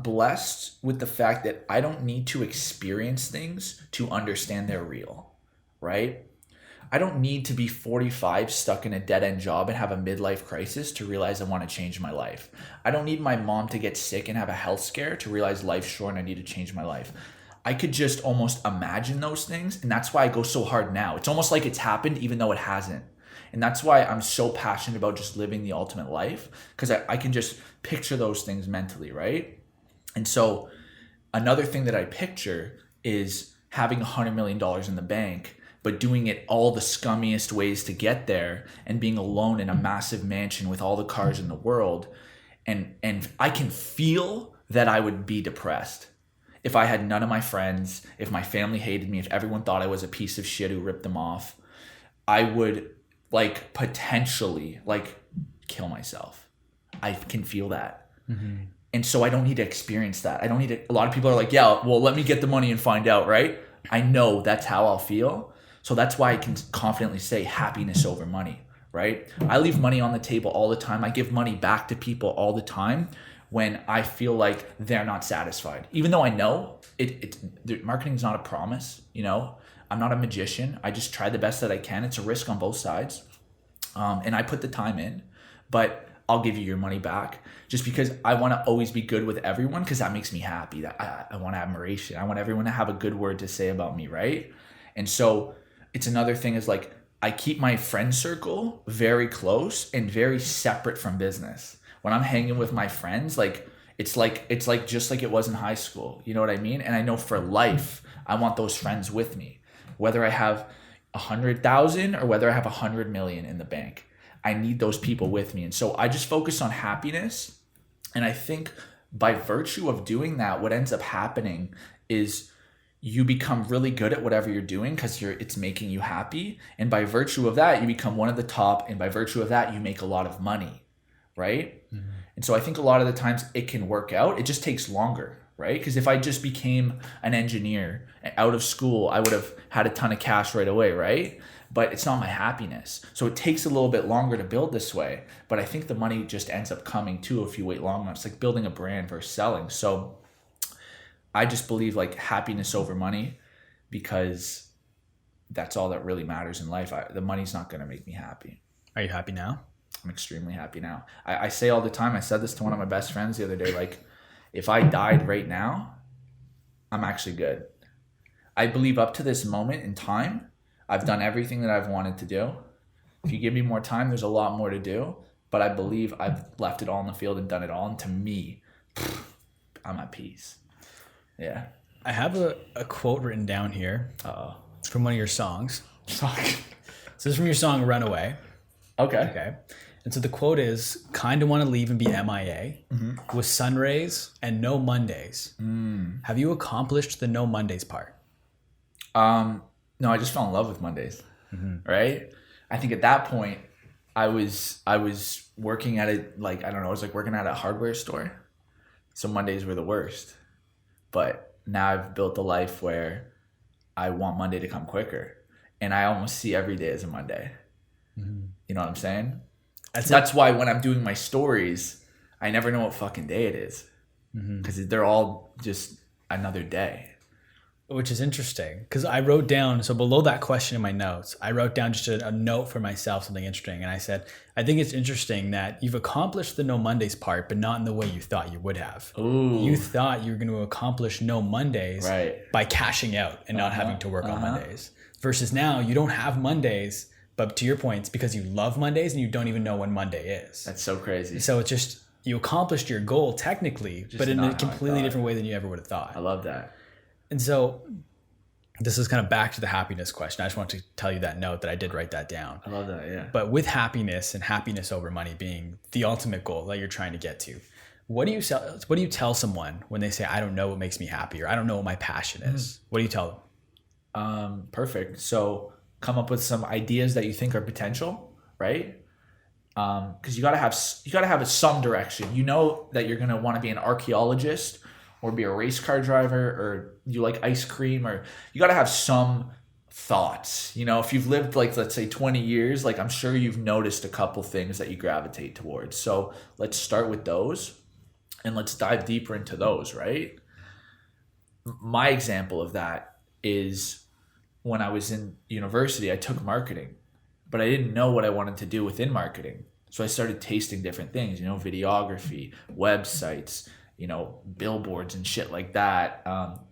blessed with the fact that I don't need to experience things to understand they're real, right? I don't need to be 45 stuck in a dead-end job and have a midlife crisis to realize I want to change my life. I don't need my mom to get sick and have a health scare to realize life's short and I need to change my life. I could just almost imagine those things, and that's why I go so hard now. It's almost like it's happened even though it hasn't. And that's why I'm so passionate about just living the ultimate life, because I can just picture those things mentally, right? And so another thing that I picture is having $100 million in the bank, but doing it all the scummiest ways to get there and being alone in a massive mansion with all the cars in the world. And I can feel that I would be depressed if I had none of my friends, if my family hated me, if everyone thought I was a piece of shit who ripped them off. I would like potentially like kill myself. I can feel that. Mm-hmm. And so I don't need to experience that. I don't need to, a lot of people are like, yeah, well, let me get the money and find out, right? I know that's how I'll feel. So that's why I can confidently say happiness over money, right? I leave money on the table all the time. I give money back to people all the time when I feel like they're not satisfied. Even though I know marketing is not a promise, you know? I'm not a magician. I just try the best that I can. It's a risk on both sides. And I put the time in, but I'll give you your money back just because I want to always be good with everyone, because that makes me happy. That I want admiration. I want everyone to have a good word to say about me, right? And so it's another thing is like I keep my friend circle very close and very separate from business. When I'm hanging with my friends, it's like just like it was in high school. You know what I mean? And I know for life, I want those friends with me. Whether I have 100,000 or whether I have 100 million in the bank, I need those people with me. And so I just focus on happiness. And I think by virtue of doing that, what ends up happening is you become really good at whatever you're doing because it's making you happy. And by virtue of that, you become one of the top. And by virtue of that, you make a lot of money, right? Mm-hmm. And so I think a lot of the times it can work out. It just takes longer, right? Because if I just became an engineer out of school, I would have had a ton of cash right away, right? But it's not my happiness. So it takes a little bit longer to build this way. But I think the money just ends up coming too if you wait long enough. It's like building a brand versus selling. So I just believe like happiness over money, because that's all that really matters in life. The money's not going to make me happy. Are you happy now? I'm extremely happy now. I say all the time, I said this to one of my best friends the other day, like, if I died right now, I'm actually good. I believe up to this moment in time, I've done everything that I've wanted to do. If you give me more time, there's a lot more to do. But I believe I've left it all in the field and done it all. And to me, I'm at peace. Yeah. I have a quote written down here. Uh-oh. From one of your songs. So this is from your song Runaway. Okay. And so the quote is, kind of want to leave and be MIA with sun rays and no Mondays. Have you accomplished the no Mondays part? No, I just fell in love with Mondays, right? I think at that point, I was working at I was like working at a hardware store. So Mondays were the worst. But now I've built a life where I want Monday to come quicker. And I almost see every day as a Monday. You know what I'm saying? That's why when I'm doing my stories, I never know what fucking day it is. Because they're all just another day. Which is interesting, because I wrote down, so below that question in my notes, I wrote down just a note for myself, something interesting. And I said, I think it's interesting that you've accomplished the no Mondays part, but not in the way you thought you would have. Ooh. You thought you were going to accomplish no Mondays by cashing out and not having to work on Mondays. Versus now, you don't have Mondays, but to your point, it's because you love Mondays and you don't even know when Monday is. That's so crazy. So it's just, you accomplished your goal technically, but in a completely different way than you ever would have thought. I love that. And so this is kind of back to the happiness question. I just want to tell you that note that I did write that down. I love that, yeah. But with happiness and happiness over money being the ultimate goal that you're trying to get to, what do you tell someone when they say, I don't know what makes me happy, or I don't know what my passion is? What do you tell them? Perfect. So come up with some ideas that you think are potential, right? Because you gotta have some direction. You know that you're gonna want to be an archaeologist, or be a race car driver, or you like ice cream, or you got to have some thoughts. You know, if you've lived like, let's say 20 years, like I'm sure you've noticed a couple things that you gravitate towards. So let's start with those and let's dive deeper into those, right? My example of that is when I was in university, I took marketing, but I didn't know what I wanted to do within marketing. So I started tasting different things, videography, websites, billboards and shit like that,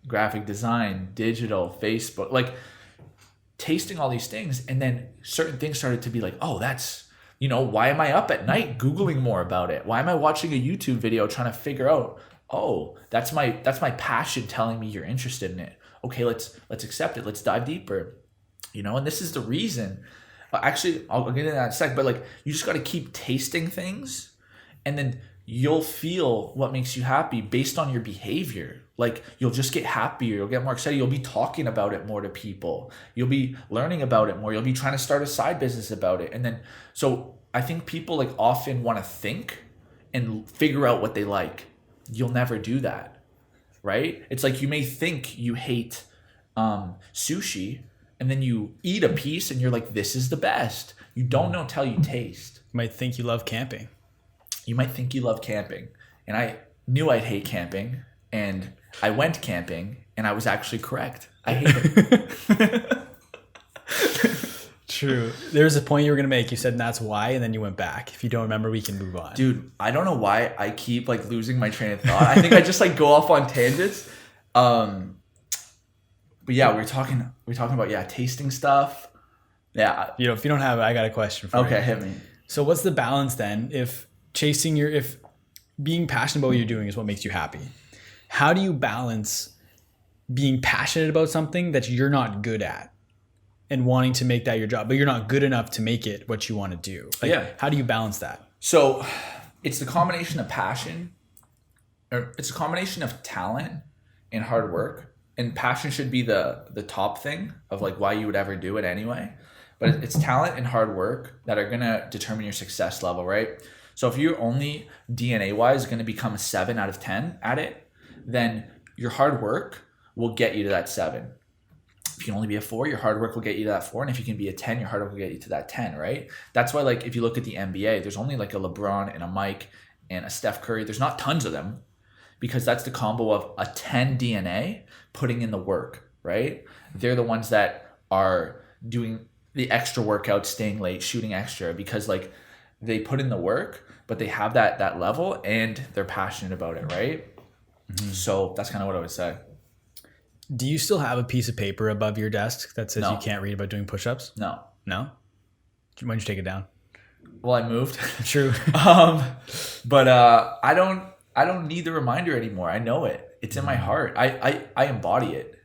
graphic design, digital, Facebook, like tasting all these things. And then certain things started to be like, oh, that's, why am I up at night Googling more about it? Why am I watching a YouTube video trying to figure out, oh, that's my passion telling me you're interested in it. Okay, let's accept it. Let's dive deeper, and this is the reason. Actually, I'll get into that in a sec, but like you just got to keep tasting things, and then you'll feel what makes you happy based on your behavior. Like you'll just get happier, you'll get more excited, you'll be talking about it more to people, you'll be learning about it more, you'll be trying to start a side business about it. And then, so I think people like often want to think and figure out what they like. You'll never do that, right? It's like you may think you hate sushi, and then you eat a piece and you're like, this is the best. You don't know till you taste. You might think you love camping. You might think you love camping. And I knew I'd hate camping, and I went camping, and I was actually correct. I hate it. True. There's a point you were going to make. You said, and that's why, and then you went back. If you don't remember, we can move on. Dude, I don't know why I keep like losing my train of thought. I think I just like go off on tangents. But yeah, we're talking about tasting stuff. Yeah. If you don't have it, I got a question for you. Okay, hit me. So what's the balance then? If being passionate about what you're doing is what makes you happy, how do you balance being passionate about something that you're not good at and wanting to make that your job, but you're not good enough to make it what you want to do? How do you balance that? So it's the combination of passion, or it's a combination of talent and hard work. And passion should be the top thing of like why you would ever do it anyway. But it's talent and hard work that are going to determine your success level, right? So if you're only DNA-wise going to become a 7 out of 10 at it, then your hard work will get you to that 7. If you can only be a 4, your hard work will get you to that 4. And if you can be a 10, your hard work will get you to that 10, right? That's why, like, if you look at the NBA, there's only like a LeBron and a Mike and a Steph Curry. There's not tons of them, because that's the combo of a 10 DNA putting in the work, right? They're the ones that are doing the extra workouts, staying late, shooting extra, because like they put in the work, but they have that level and they're passionate about it, right? Mm-hmm. So that's kind of what I would say. Do you still have a piece of paper above your desk that says you can't read about doing push-ups? No. No? Why don't you take it down? Well, I moved. True. But I don't need the reminder anymore. I know it. It's in my heart. I embody it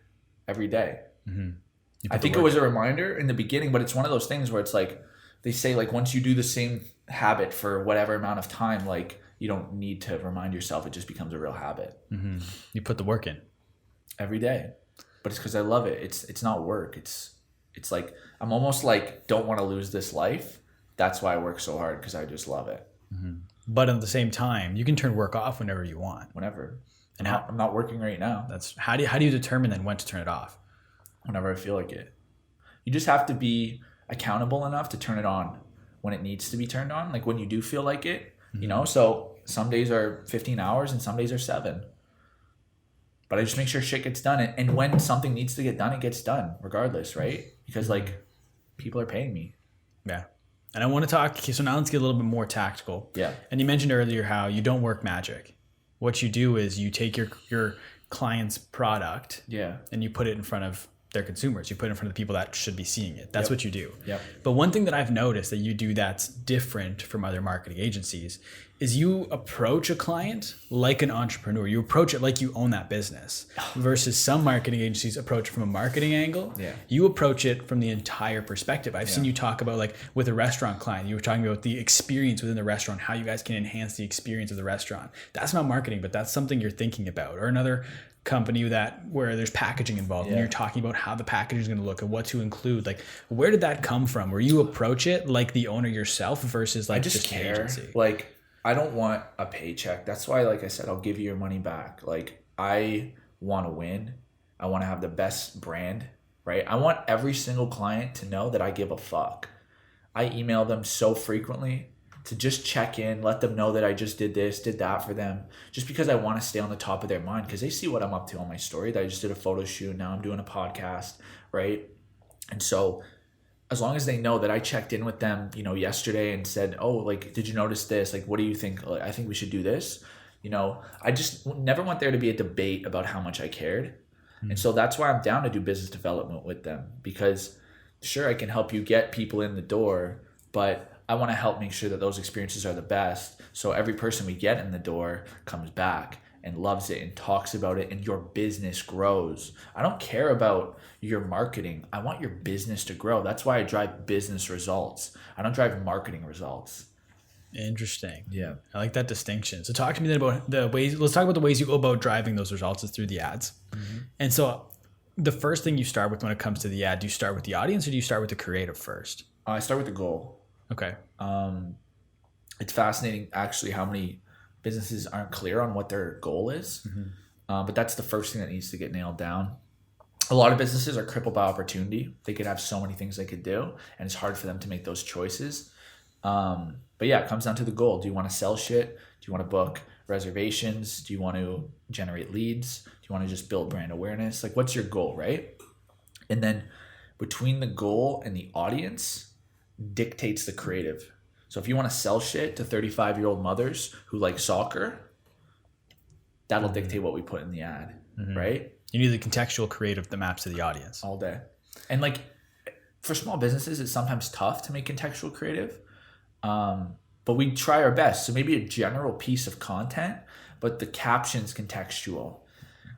every day. Mm-hmm. I think it was a reminder in the beginning, but it's one of those things where it's like, they say like once you do the same habit for whatever amount of time, like you don't need to remind yourself. It just becomes a real habit. Mm-hmm. You put the work in every day, but it's because I love it. It's not work. It's like, I'm almost like, don't want to lose this life. That's why I work so hard, because I just love it. Mm-hmm. But at the same time, you can turn work off whenever you want. Whenever. And I'm not working right now. That's how do you determine then when to turn it off? Whenever I feel like it. You just have to be accountable enough to turn it on when it needs to be turned on. Like when you do feel like it, mm-hmm. So some days are 15 hours and some days are 7. But I just make sure shit gets done. And when something needs to get done, it gets done regardless, right? Because like people are paying me. Yeah. And I want to talk, so now let's get a little bit more tactical. Yeah. And you mentioned earlier how you don't work magic. What you do is you take your client's product, and you put it in front of their consumers. You put it in front of the people that should be seeing it. That's what you do. Yep. But one thing that I've noticed that you do that's different from other marketing agencies is you approach a client like an entrepreneur. You approach it like you own that business, versus some marketing agencies approach from a marketing angle. Yeah. You approach it from the entire perspective. I've seen you talk about, like with a restaurant client, you were talking about the experience within the restaurant, how you guys can enhance the experience of the restaurant. That's not marketing, but that's something you're thinking about. Or another company where there's packaging involved, and you're talking about how the packaging is going to look and what to include. Like, where did that come from? Where you approach it like the owner yourself versus like just care. An agency? Like, I don't want a paycheck. That's why, like I said, I'll give you your money back. Like, I want to win. I want to have the best brand, right? I want every single client to know that I give a fuck. I email them so frequently to just check in, let them know that I just did this, did that for them, just because I want to stay on the top of their mind, because they see what I'm up to on my story, that I just did a photo shoot, now I'm doing a podcast, right? And so as long as they know that I checked in with them, yesterday and said, oh, like, did you notice this? Like, what do you think? Like, I think we should do this. I just never want there to be a debate about how much I cared. And so that's why I'm down to do business development with them, because sure, I can help you get people in the door, but I want to help make sure that those experiences are the best. So every person we get in the door comes back and loves it and talks about it, and your business grows. I don't care about your marketing. I want your business to grow. That's why I drive business results. I don't drive marketing results. Interesting. Yeah. I like that distinction. So talk to me then about the ways, let's talk about the ways you go about driving those results is through the ads. And so the first thing you start with when it comes to the ad, do you start with the audience or do you start with the creative first? I start with the goal. Okay. It's fascinating actually how many businesses aren't clear on what their goal is. But that's the first thing that needs to get nailed down. A lot of businesses are crippled by opportunity. They could have so many things they could do, and it's hard for them to make those choices. But yeah, it comes down to the goal. Do you want to sell shit? Do you want to book reservations? Do you want to generate leads? Do you want to just build brand awareness? Like, what's your goal, right? And then between the goal and the audience dictates the creative. So if you want to sell shit to 35-year-old mothers who like soccer, that'll dictate what we put in the ad, right? You need the contextual creative that maps to the audience. All day. And like for small businesses, it's sometimes tough to make contextual creative. But we try our best. So maybe a general piece of content, but the caption's contextual,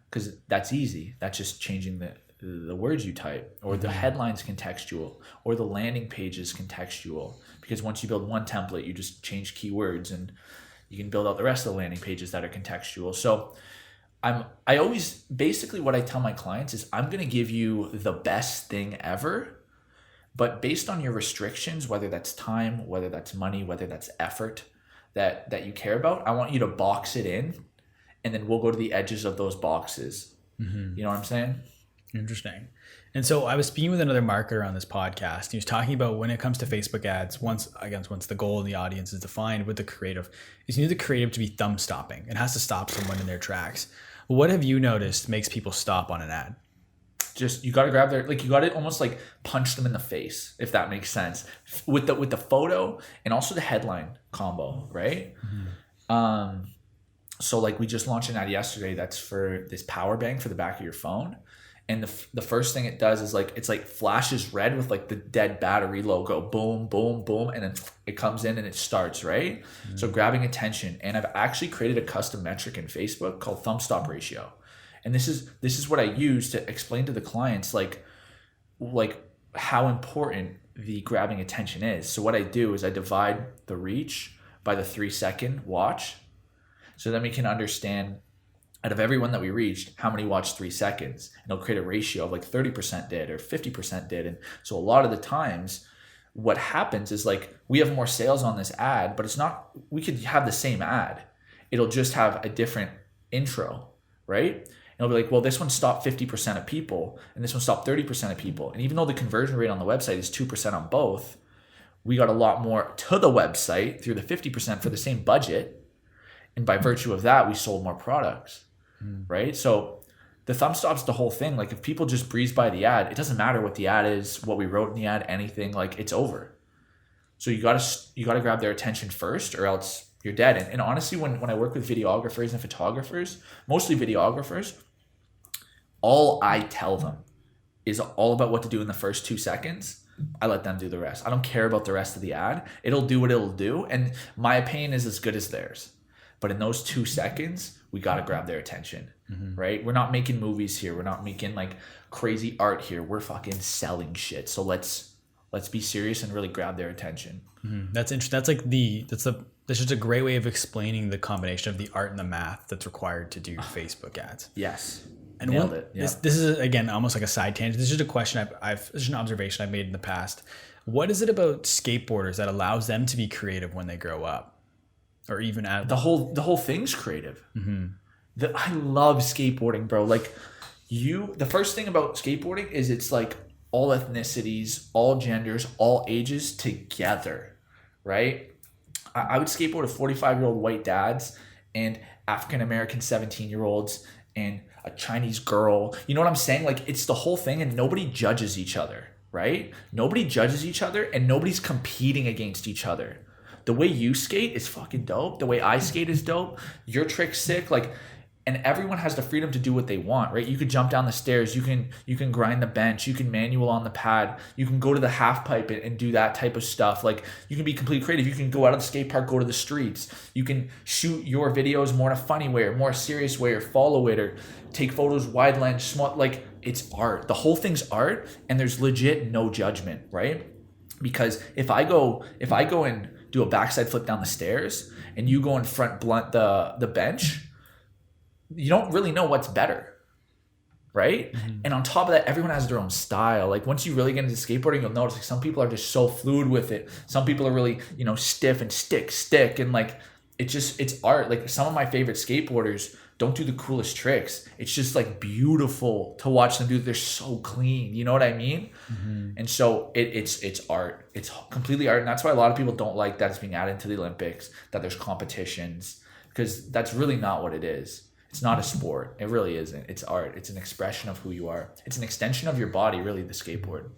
because that's easy. That's just changing the words you type, or the headline's contextual, or the landing page is contextual. Because once you build one template, you just change keywords and you can build out the rest of the landing pages that are contextual. So I always, basically what I tell my clients is I'm going to give you the best thing ever, but based on your restrictions, whether that's time, whether that's money, whether that's effort that you care about, I want you to box it in, and then we'll go to the edges of those boxes. You know what I'm saying? Interesting. And so I was speaking with another marketer on this podcast. He was talking about when it comes to Facebook ads, once the goal and the audience is defined with the creative, is you need the creative to be thumb stopping. It has to stop someone in their tracks. What have you noticed makes people stop on an ad? Just, you got to grab their, like, you got to almost like punch them in the face, if that makes sense, with the photo and also the headline combo, right? So like we just launched an ad yesterday that's for this power bank for the back of your phone. And the first thing it does is like, it's like flashes red with like the dead battery logo, boom, boom, boom. And then it comes in and it starts, right? So grabbing attention. And I've actually created a custom metric in Facebook called thumb stop ratio. And this is what I use to explain to the clients, like how important the grabbing attention is. So what I do is I divide the reach by the 3-second watch. So then we can understand, out of everyone that we reached, how many watched 3 seconds. And it'll create a ratio of like 30% did or 50% did. And so a lot of the times what happens is like we have more sales on this ad, but it's not, we could have the same ad. It'll just have a different intro, right? And it'll be like, well, this one stopped 50% of people and this one stopped 30% of people. And even though the conversion rate on the website is 2% on both, we got a lot more to the website through the 50% for the same budget. And by virtue of that, we sold more products, right? So the thumb stop's the whole thing. Like if people just breeze by the ad, it doesn't matter what the ad is, what we wrote in the ad, anything, like it's over. So you gotta grab their attention first, or else you're dead. And honestly, when I work with videographers and photographers, mostly videographers, all I tell them is all about what to do in the first 2 seconds. I let them do the rest. I don't care about the rest of the ad. It'll do what it'll do. And my opinion is as good as theirs. But in those 2 seconds, we got to grab their attention, right? We're not making movies here. We're not making like crazy art here. We're fucking selling shit. So let's be serious and really grab their attention. That's interesting. That's just a great way of explaining the combination of the art and the math that's required to do Facebook ads. Yes. And nailed it. Yeah. This is again almost like a side tangent. This is just a question this is an observation I've made in the past. What is it about skateboarders that allows them to be creative when they grow up, or even at the whole thing's creative? I love skateboarding, bro. Like the first thing about skateboarding is it's like all ethnicities, all genders, all ages together, right? I would skateboard with 45-year-old white dads and African-American 17-year-olds and a Chinese girl. You know what I'm saying? Like it's the whole thing, and nobody judges each other, right? Nobody judges each other and nobody's competing against each other. The way you skate is fucking dope. The way I skate is dope. Your trick's sick. Like, and everyone has the freedom to do what they want, right? You could jump down the stairs. You can grind the bench. You can manual on the pad. You can go to the half pipe and do that type of stuff. Like, you can be completely creative. You can go out of the skate park, go to the streets. You can shoot your videos more in a funny way or more serious way, or follow it, or take photos wide lens, small. Like, it's art. The whole thing's art, and there's legit no judgment, right? Because if I go and do a backside flip down the stairs and you go and front blunt the bench, you don't really know what's better, right? Mm-hmm. And on top of that, everyone has their own style. Like, once you really get into skateboarding, you'll notice like some people are just so fluid with it. Some people are really, stiff and stick. And like, it's art. Like, some of my favorite skateboarders don't do the coolest tricks. It's just like beautiful to watch them do. They're so clean. You know what I mean? Mm-hmm. And so it's art. It's completely art. And that's why a lot of people don't like that it's being added to the Olympics, that there's competitions, because that's really not what it is. It's not a sport. It really isn't. It's art. It's an expression of who you are. It's an extension of your body, really, the skateboard.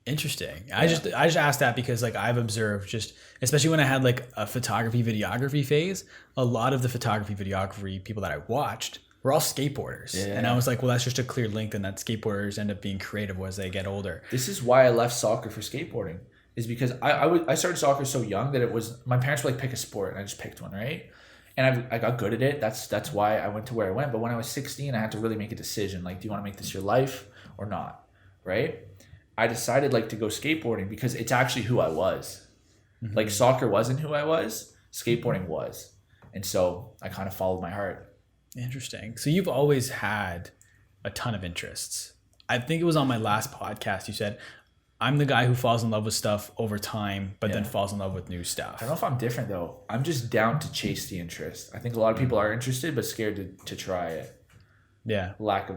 Interesting. Yeah. I just asked that because like I've observed, just especially when I had like a photography videography phase, a lot of the photography videography people that I watched were all skateboarders. Yeah. And I was like, well, that's just a clear link then that skateboarders end up being creative as they get older. This is why I left soccer for skateboarding, is because I started soccer so young that it was, my parents were like, pick a sport, and I just picked one, right? And I got good at it. That's why I went to where I went. But when I was 16, I had to really make a decision. Like, do you want to make this your life or not? Right? I decided like to go skateboarding because it's actually who I was. Mm-hmm. Like, soccer wasn't who I was. Skateboarding was. And so I kind of followed my heart. Interesting. So you've always had a ton of interests. I think it was on my last podcast you said, I'm the guy who falls in love with stuff over time, but then falls in love with new stuff. I don't know if I'm different though. I'm just down to chase the interest. I think a lot of people are interested, but scared to try it. Yeah. Lack of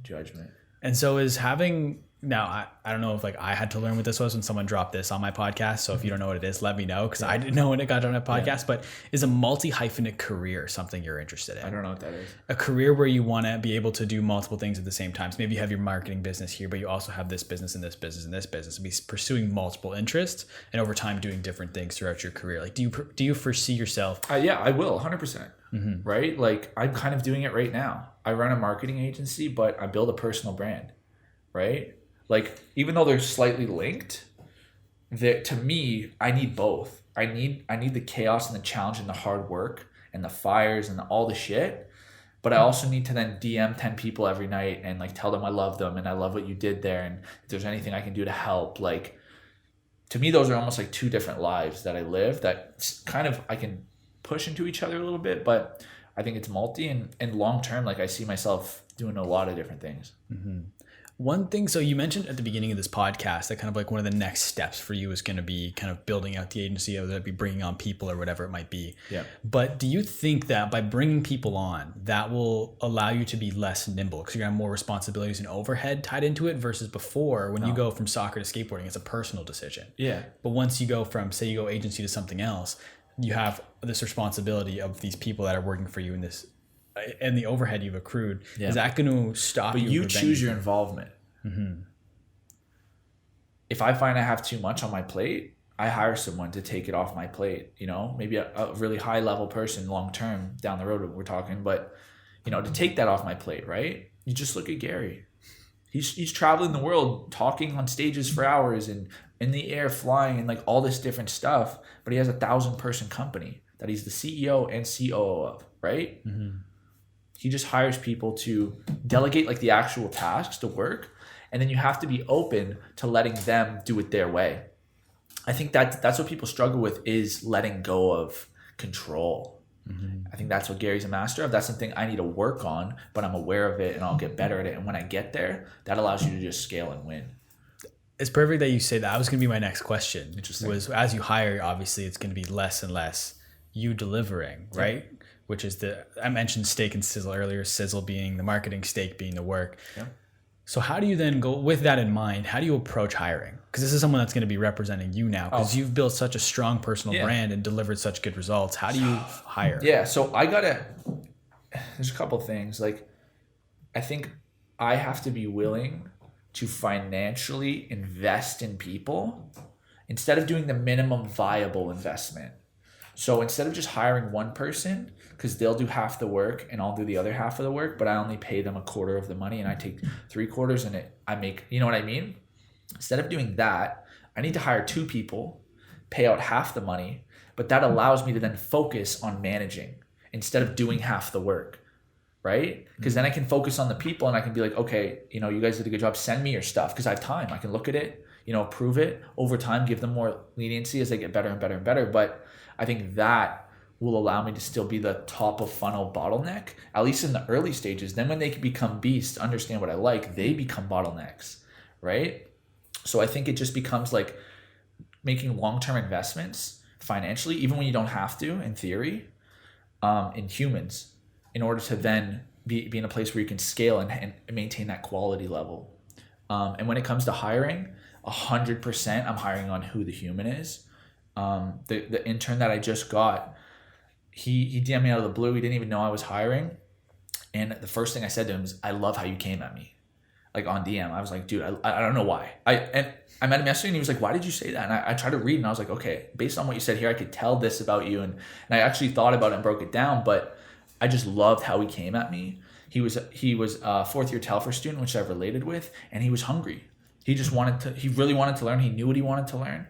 judgment. And so is having, now I don't know if like I had to learn what this was when someone dropped this on my podcast. So if you don't know what it is, let me know, because I didn't know when it got on a podcast. Yeah. But is a multi-hyphenate career something you're interested in? I don't know what that is. A career where you want to be able to do multiple things at the same time. So maybe you have your marketing business here, but you also have this business and this business and this business. Be pursuing multiple interests and over time doing different things throughout your career. Like, do you foresee yourself? Yeah, I will, 100%. Mm-hmm. Right? Like, I'm kind of doing it right now. I run a marketing agency, but I build a personal brand. Right? Like, even though they're slightly linked, that to me, I need both. I need the chaos and the challenge and the hard work and the fires and all the shit. But I also need to then DM 10 people every night and like tell them I love them and I love what you did there, and if there's anything I can do to help. Like, to me, those are almost like two different lives that I live that kind of I can push into each other a little bit, but I think it's multi and long term, like I see myself doing a lot of different things. Mm-hmm. One thing, so you mentioned at the beginning of this podcast that kind of like one of the next steps for you is going to be kind of building out the agency, whether it be bringing on people or whatever it might be. Yeah. But do you think that by bringing people on, that will allow you to be less nimble because you're going to have more responsibilities and overhead tied into it versus before when you go from soccer to skateboarding, it's a personal decision. Yeah. But once you go from, say you go agency to something else, you have this responsibility of these people that are working for you in this, and the overhead you've accrued. Yeah. Is that going to stop you? But you choose your involvement. Mm-hmm. If I find I have too much on my plate, I hire someone to take it off my plate. Maybe a really high level person long term down the road we're talking, but to take that off my plate, right? You just look at Gary. He's traveling the world, talking on stages for hours and in the air flying and like all this different stuff, but he has a 1,000-person company that he's the CEO and COO of, right? Mm-hmm. He just hires people to delegate like the actual tasks, the work, and then you have to be open to letting them do it their way. I think that's what people struggle with, is letting go of control. Mm-hmm. I think that's what Gary's a master of. That's something I need to work on, but I'm aware of it and I'll get better at it. And when I get there, that allows you to just scale and win. It's perfect that you say that. That was going to be my next question. Interesting. Was as you hire, obviously it's going to be less and less you delivering, right? Yeah. Which is I mentioned steak and sizzle earlier, sizzle being the marketing, steak being the work. Yeah. So how do you then go, with that in mind, how do you approach hiring? Because this is someone that's going to be representing you now, because you've built such a strong personal brand and delivered such good results. How do you hire? Yeah, so there's a couple things. Like, I think I have to be willing to financially invest in people instead of doing the minimum viable investment. So instead of just hiring one person, because they'll do half the work and I'll do the other half of the work, but I only pay them a quarter of the money and I take 3/4 and I make, you know what I mean? Instead of doing that, I need to hire 2 people, pay out half the money, but that allows me to then focus on managing instead of doing half the work, right? Because then I can focus on the people and I can be like, okay, you know, you guys did a good job. Send me your stuff because I have time. I can look at it, you know, approve it over time, give them more leniency as they get better and better and better. But I think that will allow me to still be the top of funnel bottleneck, at least in the early stages. Then when they can become beasts, understand what I like, they become bottlenecks, right? So I think it just becomes like making long-term investments financially, even when you don't have to, in theory, in humans, in order to then be in a place where you can scale and maintain that quality level. And when it comes to hiring, 100% I'm hiring on who the human is. The intern that I just got, he DM'd me out of the blue. He didn't even know I was hiring. And the first thing I said to him is, I love how you came at me. Like on DM, I was like, dude, I don't know why. I met him yesterday and he was like, why did you say that? And I tried to read and I was like, okay, based on what you said here, I could tell this about you. And I actually thought about it and broke it down, but I just loved how he came at me. He was a 4th-year Telfer student, which I related with, and he was hungry. He really wanted to learn. He knew what he wanted to learn.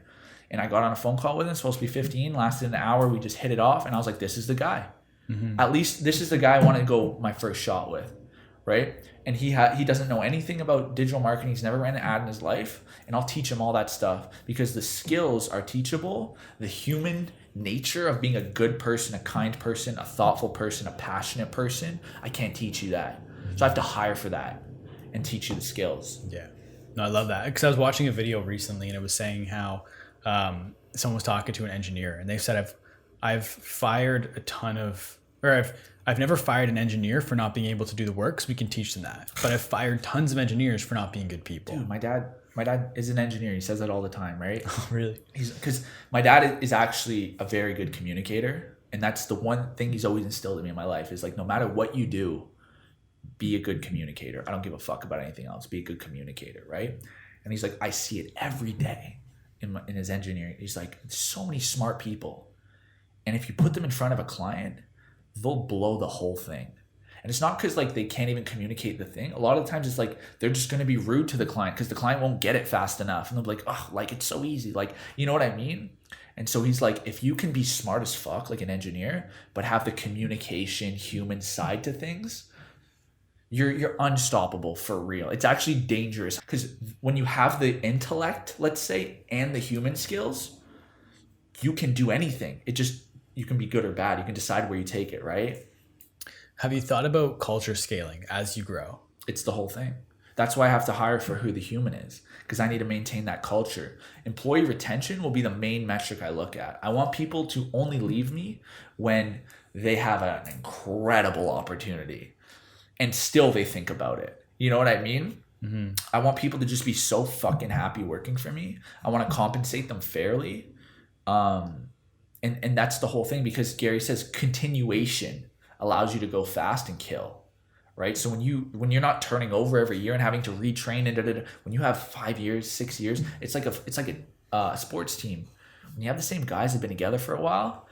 And I got on a phone call with him, supposed to be 15, lasted an hour. We just hit it off. And I was like, this is the guy. Mm-hmm. At least this is the guy I want to go my first shot with, right? And he doesn't know anything about digital marketing. He's never ran an ad in his life. And I'll teach him all that stuff because the skills are teachable. The human nature of being a good person, a kind person, a thoughtful person, a passionate person, I can't teach you that. So I have to hire for that and teach you the skills. Yeah. No, I love that. Because I was watching a video recently and it was saying how someone was talking to an engineer and they said, I've fired a ton of, or I've never fired an engineer for not being able to do the work because we can teach them that. But I've fired tons of engineers for not being good people. Dude, my dad is an engineer. He says that all the time, right? Oh, really? Because my dad is actually a very good communicator. And that's the one thing he's always instilled in me in my life is like, no matter what you do, be a good communicator. I don't give a fuck about anything else. Be a good communicator, right? And he's like, I see it every day in his engineering. He's like, so many smart people. And if you put them in front of a client, they'll blow the whole thing. And it's not because like they can't even communicate the thing. A lot of times it's like they're just going to be rude to the client because the client won't get it fast enough. And they'll be like, oh, like it's so easy. Like, you know what I mean? And so he's like, if you can be smart as fuck, like an engineer, but have the communication human side to things, you're unstoppable for real. It's actually dangerous because when you have the intellect, let's say, and the human skills, you can do anything. You can be good or bad. You can decide where you take it, right? Have you thought about culture scaling as you grow? It's the whole thing. That's why I have to hire for who the human is because I need to maintain that culture. Employee retention will be the main metric I look at. I want people to only leave me when they have an incredible opportunity and still they think about it. You know what I mean? Mm-hmm. I want people to just be so fucking happy working for me. I want to compensate them fairly. And that's the whole thing because Gary says continuation allows you to go fast and kill, right? So when you're not turning over every year and having to retrain and when you have 5 years, 6 years, it's like a sports team. When you have the same guys that have been together for a while,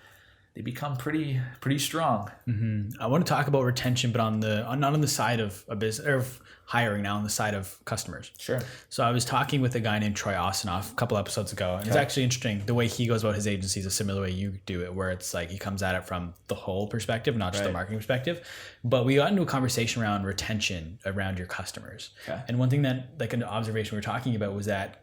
they become pretty strong. Mm-hmm. I want to talk about retention, but not on the side of a business or hiring, now on the side of customers. Sure. So I was talking with a guy named Troy Ostinoff a couple episodes ago, and It's actually interesting. The way he goes about his agency is a similar way you do it, where it's like he comes at it from the whole perspective, not just the marketing perspective. But we got into a conversation around retention around your customers. Okay. And one thing that, like an observation we were talking about, was that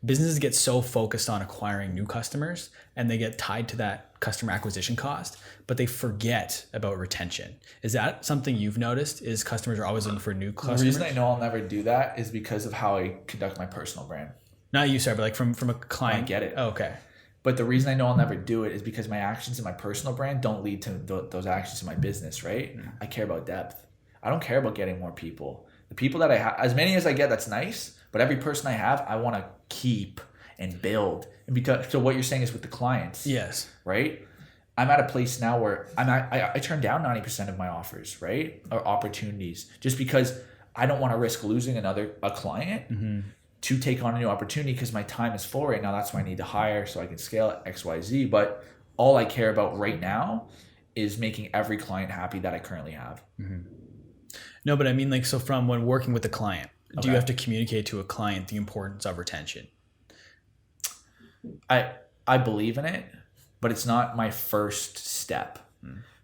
businesses get so focused on acquiring new customers and they get tied to that customer acquisition cost, but they forget about retention. Is that something you've noticed? Is customers are always looking for new customers? The reason I know I'll never do that is because of how I conduct my personal brand. Not you, sorry, but like from a client. I get it. Oh, okay. But the reason I know I'll never do it is because my actions in my personal brand don't lead to those actions in my business, right? Mm. I care about depth. I don't care about getting more people. The people that I have, as many as I get, that's nice. But every person I have, I want to keep and build. And because, so what you're saying is with the clients. Yes. Right? I'm at a place now where I turn down 90% of my offers, right? Or opportunities, just because I don't want to risk losing a client to take on a new opportunity because my time is full right now. That's why I need to hire so I can scale it XYZ. But all I care about right now is making every client happy that I currently have. No, but I mean, like, so from when working with a client, do you have to communicate to a client the importance of retention? I believe in it, but it's not my first step.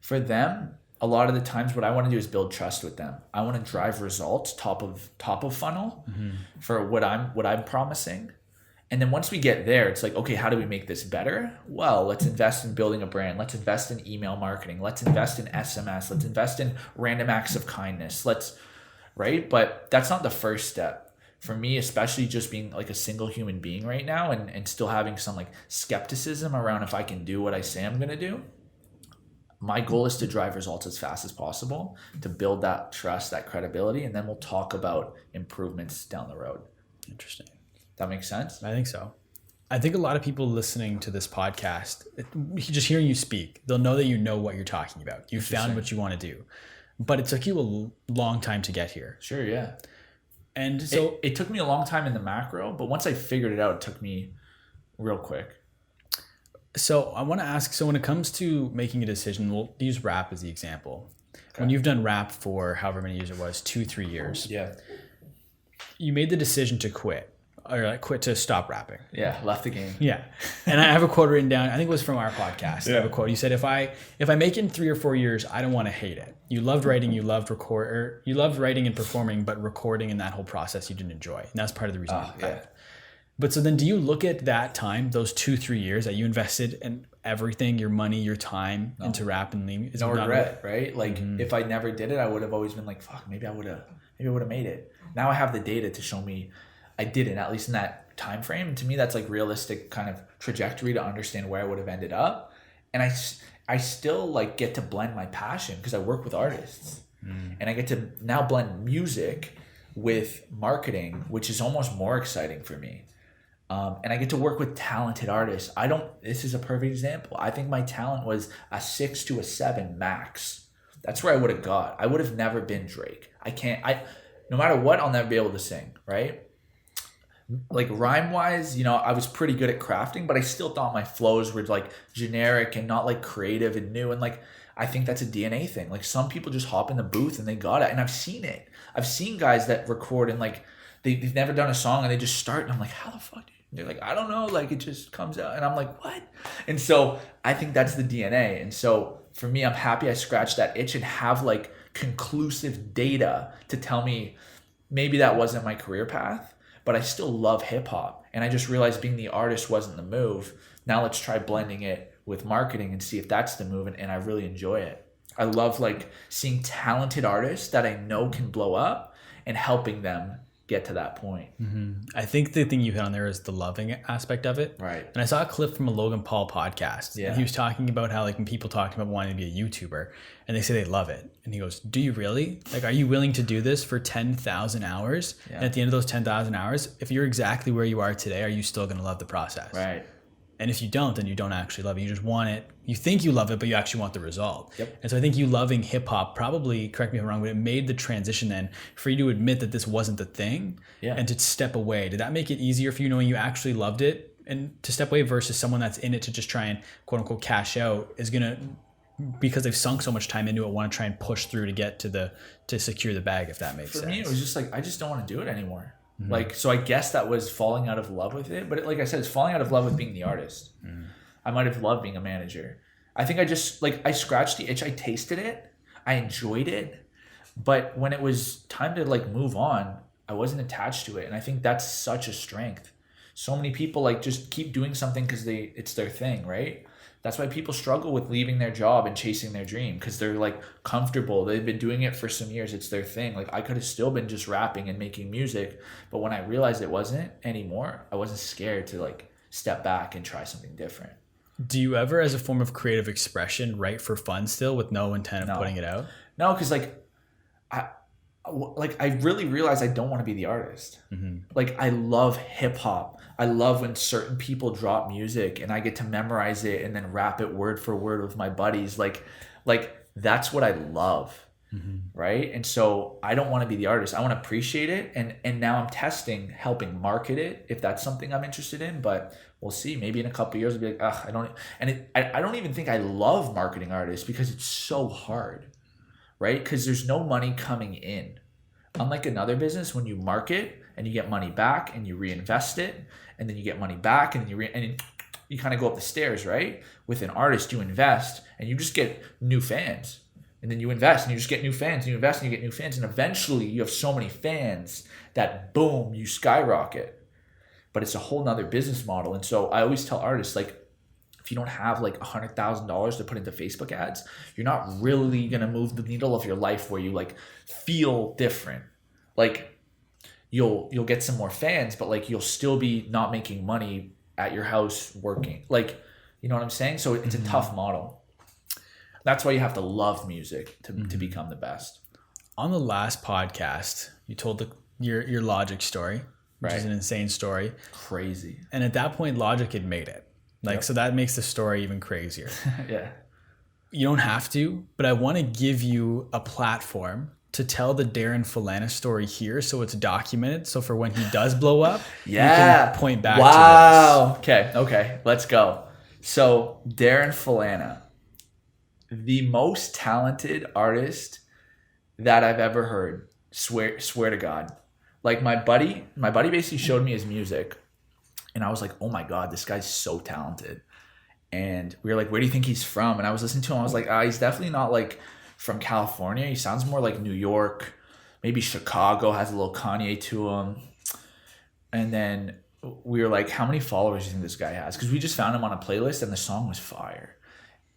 For them, a lot of the times what I want to do is build trust with them. I want to drive results top of funnel for what I'm promising. And then once we get there, it's like, okay, how do we make this better? Well, let's invest in building a brand. Let's invest in email marketing. Let's invest in SMS. Let's invest in random acts of kindness. Right? But that's not the first step. For me, especially just being like a single human being right now and still having some like skepticism around if I can do what I say I'm going to do. My goal is to drive results as fast as possible, to build that trust, that credibility, and then we'll talk about improvements down the road. Interesting. That makes sense? I think so. I think a lot of people listening to this podcast, just hearing you speak, they'll know that you know what you're talking about. You found what you want to do. But it took you a long time to get here. Sure, yeah. And so it took me a long time in the macro, but once I figured it out, it took me real quick. So I want to ask, so when it comes to making a decision, we'll use rap as the example. Okay. When you've done rap for however many years it was, 2-3 years. Yeah. You made the decision to quit. Or quit to stop rapping. Yeah, left the game. Yeah. And I have a quote written down. I think it was from our podcast. I have a quote. You said, if I make it in 3 or 4 years, I don't want to hate it. You loved writing, you loved writing and performing, but recording and that whole process you didn't enjoy. And that's part of the reason you quit. But so then do you look at that time, those 2-3 years that you invested in everything, your money, your time into rap and leaving? No regret, right? Like if I never did it, I would have always been like, fuck, maybe I would have made it. Now I have the data to show me I didn't, at least in that time frame. And to me, that's like realistic kind of trajectory to understand where I would have ended up. And I still like get to blend my passion because I work with artists and I get to now blend music with marketing, which is almost more exciting for me. And I get to work with talented artists. This is a perfect example. I think my talent was a 6 to a 7 max. That's where I would have got. I would have never been Drake. No matter what, I'll never be able to sing, right? Like rhyme wise, I was pretty good at crafting, but I still thought my flows were like generic and not like creative and new. And like, I think that's a DNA thing. Like some people just hop in the booth and they got it. And I've seen it. I've seen guys that record and like, they've never done a song and they just start. And I'm like, how the fuck? They're like, I don't know. Like it just comes out. And I'm like, what? And so I think that's the DNA. And so for me, I'm happy I scratched that itch and have like conclusive data to tell me maybe that wasn't my career path. But I still love hip hop. And I just realized being the artist wasn't the move. Now let's try blending it with marketing and see if that's the move. And I really enjoy it. I love like seeing talented artists that I know can blow up and helping them get to that point. I think the thing you hit on there is the loving aspect of it. Right. And I saw a clip from a Logan Paul podcast. Yeah. And he was talking about how like when people talk about wanting to be a YouTuber and they say they love it. And he goes, do you really? Like, are you willing to do this for 10,000 hours? Yeah. And at the end of those 10,000 hours, if you're exactly where you are today, are you still going to love the process? Right. And if you don't, then you don't actually love it. You just want it. You think you love it, but you actually want the result. Yep. And so I think you loving hip hop probably, correct me if I'm wrong, but it made the transition then for you to admit that this wasn't the thing and to step away. Did that make it easier for you knowing you actually loved it and to step away versus someone that's in it to just try and quote unquote cash out is going to, because they've sunk so much time into it, want to try and push through to get to secure the bag, if that makes sense. For me, it was just like, I just don't want to do it anymore. Like, so I guess that was falling out of love with it. But like I said, it's falling out of love with being the artist. I might have loved being a manager. I think I just, like, I scratched the itch. I tasted it. I enjoyed it. But when it was time to, like, move on, I wasn't attached to it. And I think that's such a strength. So many people, like, just keep doing something because it's their thing, right? That's why people struggle with leaving their job and chasing their dream because they're like comfortable. They've been doing it for some years. It's their thing. Like I could have still been just rapping and making music. But when I realized it wasn't anymore, I wasn't scared to like step back and try something different. Do you ever, as a form of creative expression, write for fun still with no intent of putting it out? No, because I really realized I don't want to be the artist. Like I love hip hop. I love when certain people drop music and I get to memorize it and then rap it word for word with my buddies. Like that's what I love. right? And so I don't want to be the artist. I want to appreciate it. And now I'm testing, helping market it if that's something I'm interested in. But we'll see. Maybe in a couple of years I'll be like, I don't. And I don't even think I love marketing artists because it's so hard, right? Because there's no money coming in. Unlike another business, when you market and you get money back and you reinvest it, and then you get money back and you kind of go up the stairs, right? With an artist, you invest and you just get new fans. And then you invest and you just get new fans. And you invest and you get new fans. And eventually you have so many fans that boom, you skyrocket. But it's a whole nother business model. And so I always tell artists, like, if you don't have like $100,000 to put into Facebook ads, you're not really going to move the needle of your life where you like feel different. Like you'll get some more fans, but like you'll still be not making money at your house working. Like, you know what I'm saying? So it's a tough model. That's why you have to love music to become the best. On the last podcast, you told your Logic story, which is an insane story. Crazy. And at that point, Logic had made it. So that makes the story even crazier. Yeah. You don't have to, but I want to give you a platform to tell the Darin Felana story here so it's documented. So for when he does blow up, you can point back to this. Okay. Let's go. So Darin Felana, the most talented artist that I've ever heard. Swear to God. Like my buddy basically showed me his music. And I was like, oh my God, this guy's so talented. And we were like, where do you think he's from? And I was listening to him. I was like, he's definitely not like from California. He sounds more like New York, maybe Chicago, has a little Kanye to him. And then we were like, how many followers do you think this guy has? Because we just found him on a playlist and the song was fire.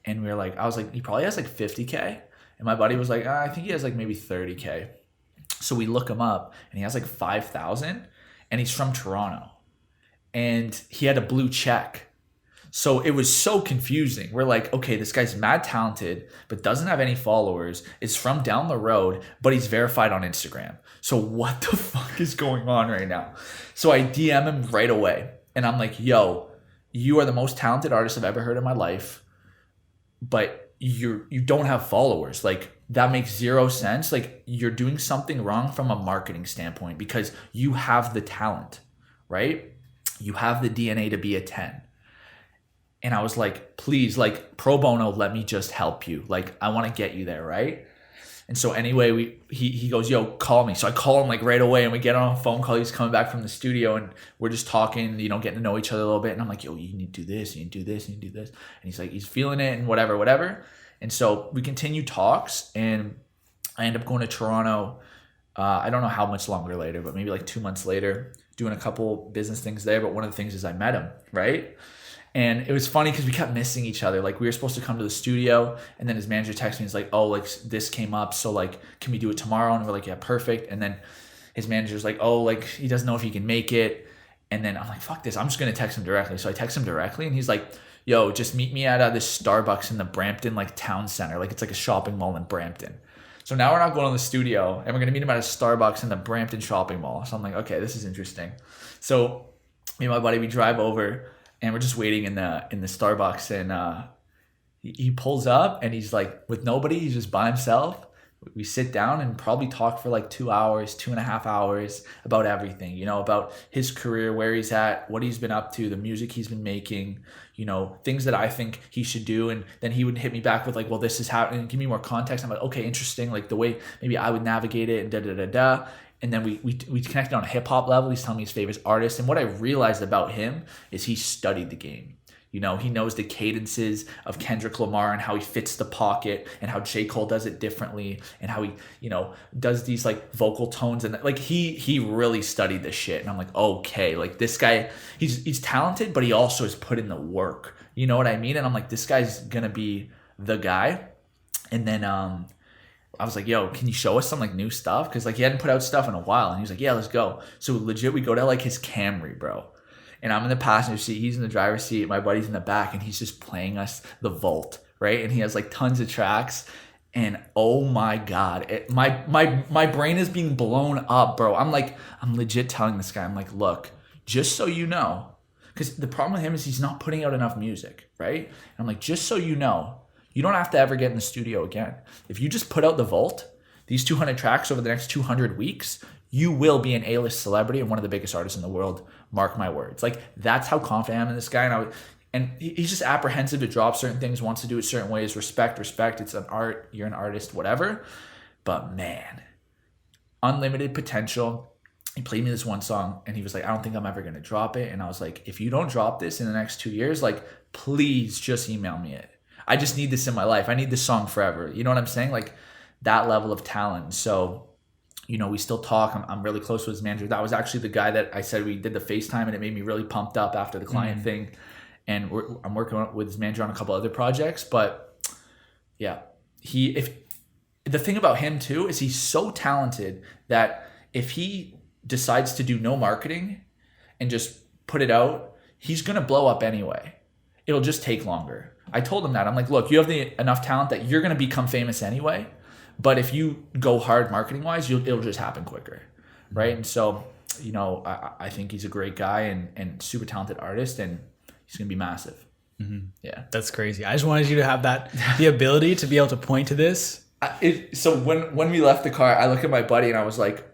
And we were like, I was like, he probably has like 50K. And my buddy was like, I think he has like maybe 30K. So we look him up and he has like 5,000 and he's from Toronto. And he had a blue check. So it was so confusing. We're like, okay, this guy's mad talented, but doesn't have any followers, is from down the road, but he's verified on Instagram. So what the fuck is going on right now? So I DM him right away. And I'm like, yo, you are the most talented artist I've ever heard in my life, but you don't have followers. Like, that makes zero sense. Like, you're doing something wrong from a marketing standpoint because you have the talent, right? You have the DNA to be a 10. And I was like, please, like, pro bono, let me just help you. Like, I want to get you there, right? And so anyway, he goes, yo, call me. So I call him like right away and we get on a phone call. He's coming back from the studio and we're just talking, getting to know each other a little bit. And I'm like, yo, you need to do this, you need to do this, you need to do this. And he's like, he's feeling it and whatever. And so we continue talks and I end up going to Toronto. I don't know how much longer later, but maybe like 2 months later, doing a couple business things there. But one of the things is I met him, right? And it was funny because we kept missing each other. Like, we were supposed to come to the studio and then his manager texted me. He's like, oh, like, this came up. So like, can we do it tomorrow? And we're like, yeah, perfect. And then his manager's like, oh, like, he doesn't know if he can make it. And then I'm like, fuck this. I'm just going to text him directly. So I text him directly and he's like, yo, just meet me at this Starbucks in the Brampton, like, town center. Like, it's like a shopping mall in Brampton. So now we're not going to the studio and we're going to meet him at a Starbucks in the Brampton shopping mall. So I'm like, okay, this is interesting. So me and my buddy, we drive over and we're just waiting in the Starbucks and he pulls up and he's like with nobody. He's just by himself. We sit down and probably talk for like 2 hours, 2.5 hours about everything, about his career, where he's at, what he's been up to, the music he's been making, things that I think he should do. And then he would hit me back with like, well, this is happening. Give me more context. I'm like, okay, interesting. Like the way maybe I would navigate it and da-da-da-da. And then we connected on a hip hop level. He's telling me his favorite artist. And what I realized about him is he studied the game. He knows the cadences of Kendrick Lamar and how he fits the pocket and how J. Cole does it differently and how he, does these like vocal tones and like he really studied this shit. And I'm like, okay, like this guy, he's talented, but he also has put in the work. You know what I mean? And I'm like, this guy's gonna be the guy. And then I was like, yo, can you show us some like new stuff? Because like he hadn't put out stuff in a while. And he was like, yeah, let's go. So legit, we go to like his Camry, bro. And I'm in the passenger seat, he's in the driver's seat, my buddy's in the back, and he's just playing us The Vault, right? And he has like tons of tracks. And oh my God, my brain is being blown up, bro. I'm legit telling this guy, I'm like, look, just so you know, because the problem with him is he's not putting out enough music, right? And I'm like, just so you know, you don't have to ever get in the studio again. If you just put out The Vault, these 200 tracks over the next 200 weeks, you will be an A-list celebrity and one of the biggest artists in the world. Mark my words. Like, that's how confident I am in this guy. And he's just apprehensive to drop certain things, wants to do it certain ways. Respect. It's an art. You're an artist, whatever. But man, unlimited potential. He played me this one song and he was like, I don't think I'm ever going to drop it. And I was like, if you don't drop this in the next 2 years, like, please just email me it. I just need this in my life. I need this song forever. You know what I'm saying? Like, that level of talent. So, you know, we still talk. I'm really close with his manager. That was actually the guy that I said we did the FaceTime, and it made me really pumped up after the client thing. And I'm working with his manager on a couple other projects. But yeah, the thing about him too is he's so talented that if he decides to do no marketing and just put it out, he's going to blow up anyway. It'll just take longer. I told him that. I'm like, look, you have enough talent that you're going to become famous anyway. But if you go hard marketing wise, it'll just happen quicker. Right. And so, you know, I think he's a great guy and super talented artist, and he's going to be massive. Mm-hmm. Yeah. That's crazy. I just wanted you to have the ability to be able to point to this. So when we left the car, I looked at my buddy and I was like,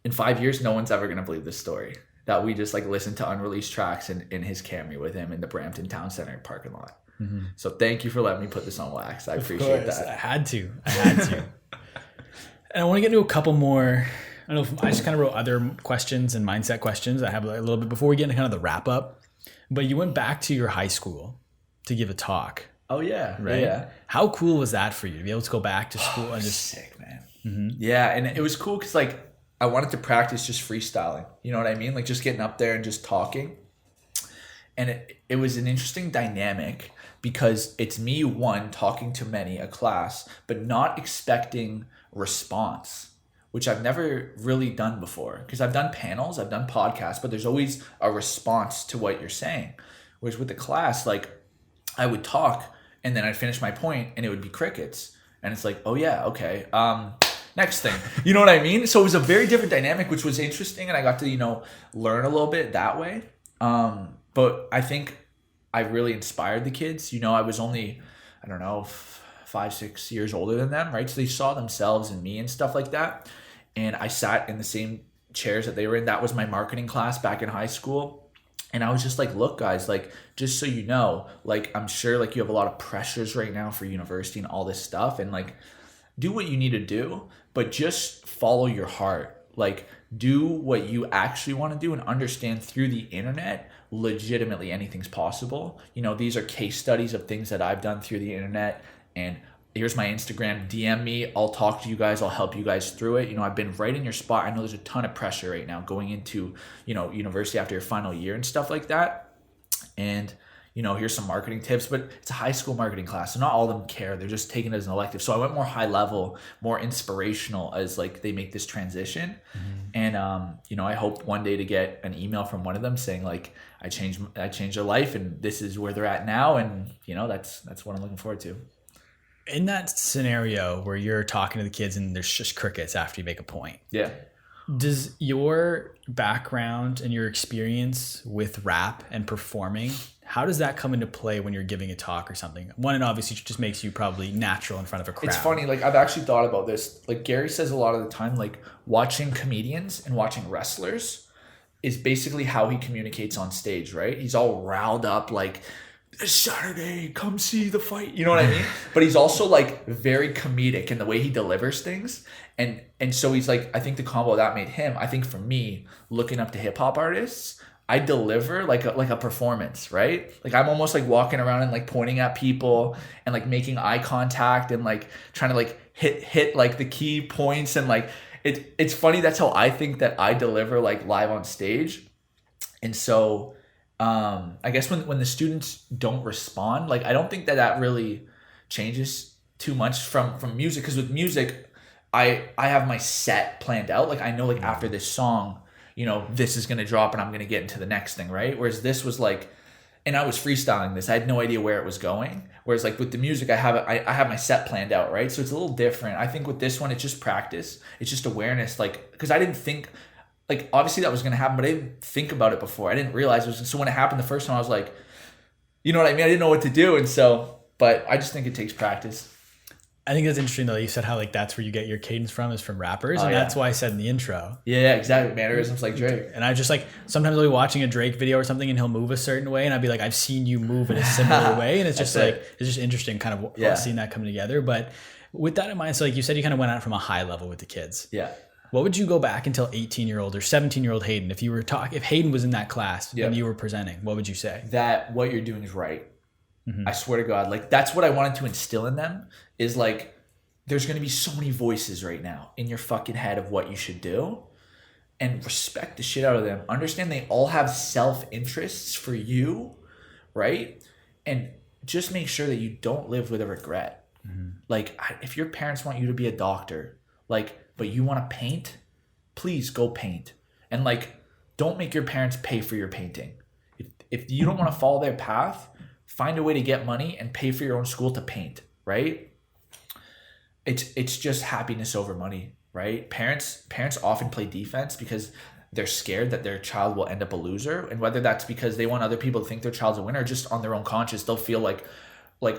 in 5 years, no one's ever going to believe this story, that we just like listened to unreleased tracks in his Camry with him in the Brampton Town Center parking lot. Mm-hmm. So thank you for letting me put this on wax. I appreciate that. I had to. And I want to get into a couple more. I don't know if I just kind of wrote other questions and mindset questions I have a little bit before we get into kind of the wrap up. But you went back to your high school to give a talk. Oh yeah. Right. Yeah. How cool was that for you to be able to go back to school and just sick, man. Mm-hmm. Yeah. And it was cool because like I wanted to practice just freestyling. You know what I mean? Like just getting up there and just talking. And it was an interesting dynamic because it's me, one, talking to many, a class, but not expecting response, which I've never really done before. Because I've done panels, I've done podcasts, but there's always a response to what you're saying. Whereas with the class, like I would talk and then I'd finish my point and it would be crickets. And it's like, oh yeah, okay. Next thing, you know what I mean? So it was a very different dynamic, which was interesting. And I got to, you know, learn a little bit that way. But I think I really inspired the kids. You know, I was only, I don't know, 5-6 years older than them, right? So they saw themselves in me and stuff like that. And I sat in the same chairs that they were in. That was my marketing class back in high school. And I was just like, look, guys, like, just so you know, like, I'm sure like you have a lot of pressures right now for university and all this stuff. And like, do what you need to do, but just follow your heart. Like, do what you actually want to do and understand through the internet, legitimately anything's possible. You know, these are case studies of things that I've done through the internet. And here's my Instagram, DM me. I'll talk to you guys. I'll help you guys through it. You know, I've been right in your spot. I know there's a ton of pressure right now going into, you know, university after your final year and stuff like that. And, you know, here's some marketing tips, but it's a high school marketing class. So not all of them care. They're just taking it as an elective. So I went more high level, more inspirational as like they make this transition. Mm-hmm. And, you know, I hope one day to get an email from one of them saying like, I changed their life and this is where they're at now. And, you know, that's what I'm looking forward to. In that scenario where you're talking to the kids and there's just crickets after you make a point. Yeah. Does your background and your experience with rap and performing, how does that come into play when you're giving a talk or something? One, it obviously just makes you probably natural in front of a crowd. It's funny. Like I've actually thought about this. Like Gary says a lot of the time, like watching comedians and watching wrestlers is basically how he communicates on stage, right? He's all riled up, like, this Saturday, come see the fight. You know what I mean? But he's also like very comedic in the way he delivers things. And so he's like, I think the combo that made him, I think for me, looking up to hip hop artists, I deliver like a performance, right? Like I'm almost like walking around and like pointing at people and like making eye contact and like trying to like hit like the key points. And like, it's funny. That's how I think that I deliver like live on stage. And so, I guess when the students don't respond, like I don't think that really changes too much from music. Because with music, I have my set planned out. Like I know like after this song, you know, this is gonna drop and I'm gonna get into the next thing, right? Whereas this was like, and I was freestyling this. I had no idea where it was going. Whereas like with the music, I have my set planned out, right? So it's a little different. I think with this one, it's just practice. It's just awareness. Like because I didn't think. Like, obviously that was going to happen, but I didn't think about it before. I didn't realize it was. So when it happened the first time, I was like, you know what I mean? I didn't know what to do. And so, but I just think it takes practice. I think that's interesting though. You said how like that's where you get your cadence from is from rappers, and that's why I said in the intro. Yeah, exactly. Mannerisms like Drake. And I just like sometimes I'll be watching a Drake video or something, and he'll move a certain way, and I'd be like, I've seen you move in a similar way, and it's just like it's just interesting, kind of seeing that coming together. But with that in mind, so like you said, you kind of went out from a high level with the kids. Yeah. What would you go back and tell 18-year-old or 17-year-old Hayden if you were if Hayden was in that class and you were presenting? What would you say? That what you're doing is right. I swear to God, like that's what I wanted to instill in them is like. There's going to be so many voices right now in your fucking head of what you should do, and respect the shit out of them. Understand they all have self-interests for you, right? And just make sure that you don't live with a regret. Like if your parents want you to be a doctor, like, but you want to paint, please go paint. And like, don't make your parents pay for your painting. If you don't want to follow their path, find a way to get money and pay for your own school to paint, right? It's just happiness over money, right? Parents often play defense because they're scared that their child will end up a loser, and whether that's because they want other people to think their child's a winner, or just on their own conscience, they'll feel like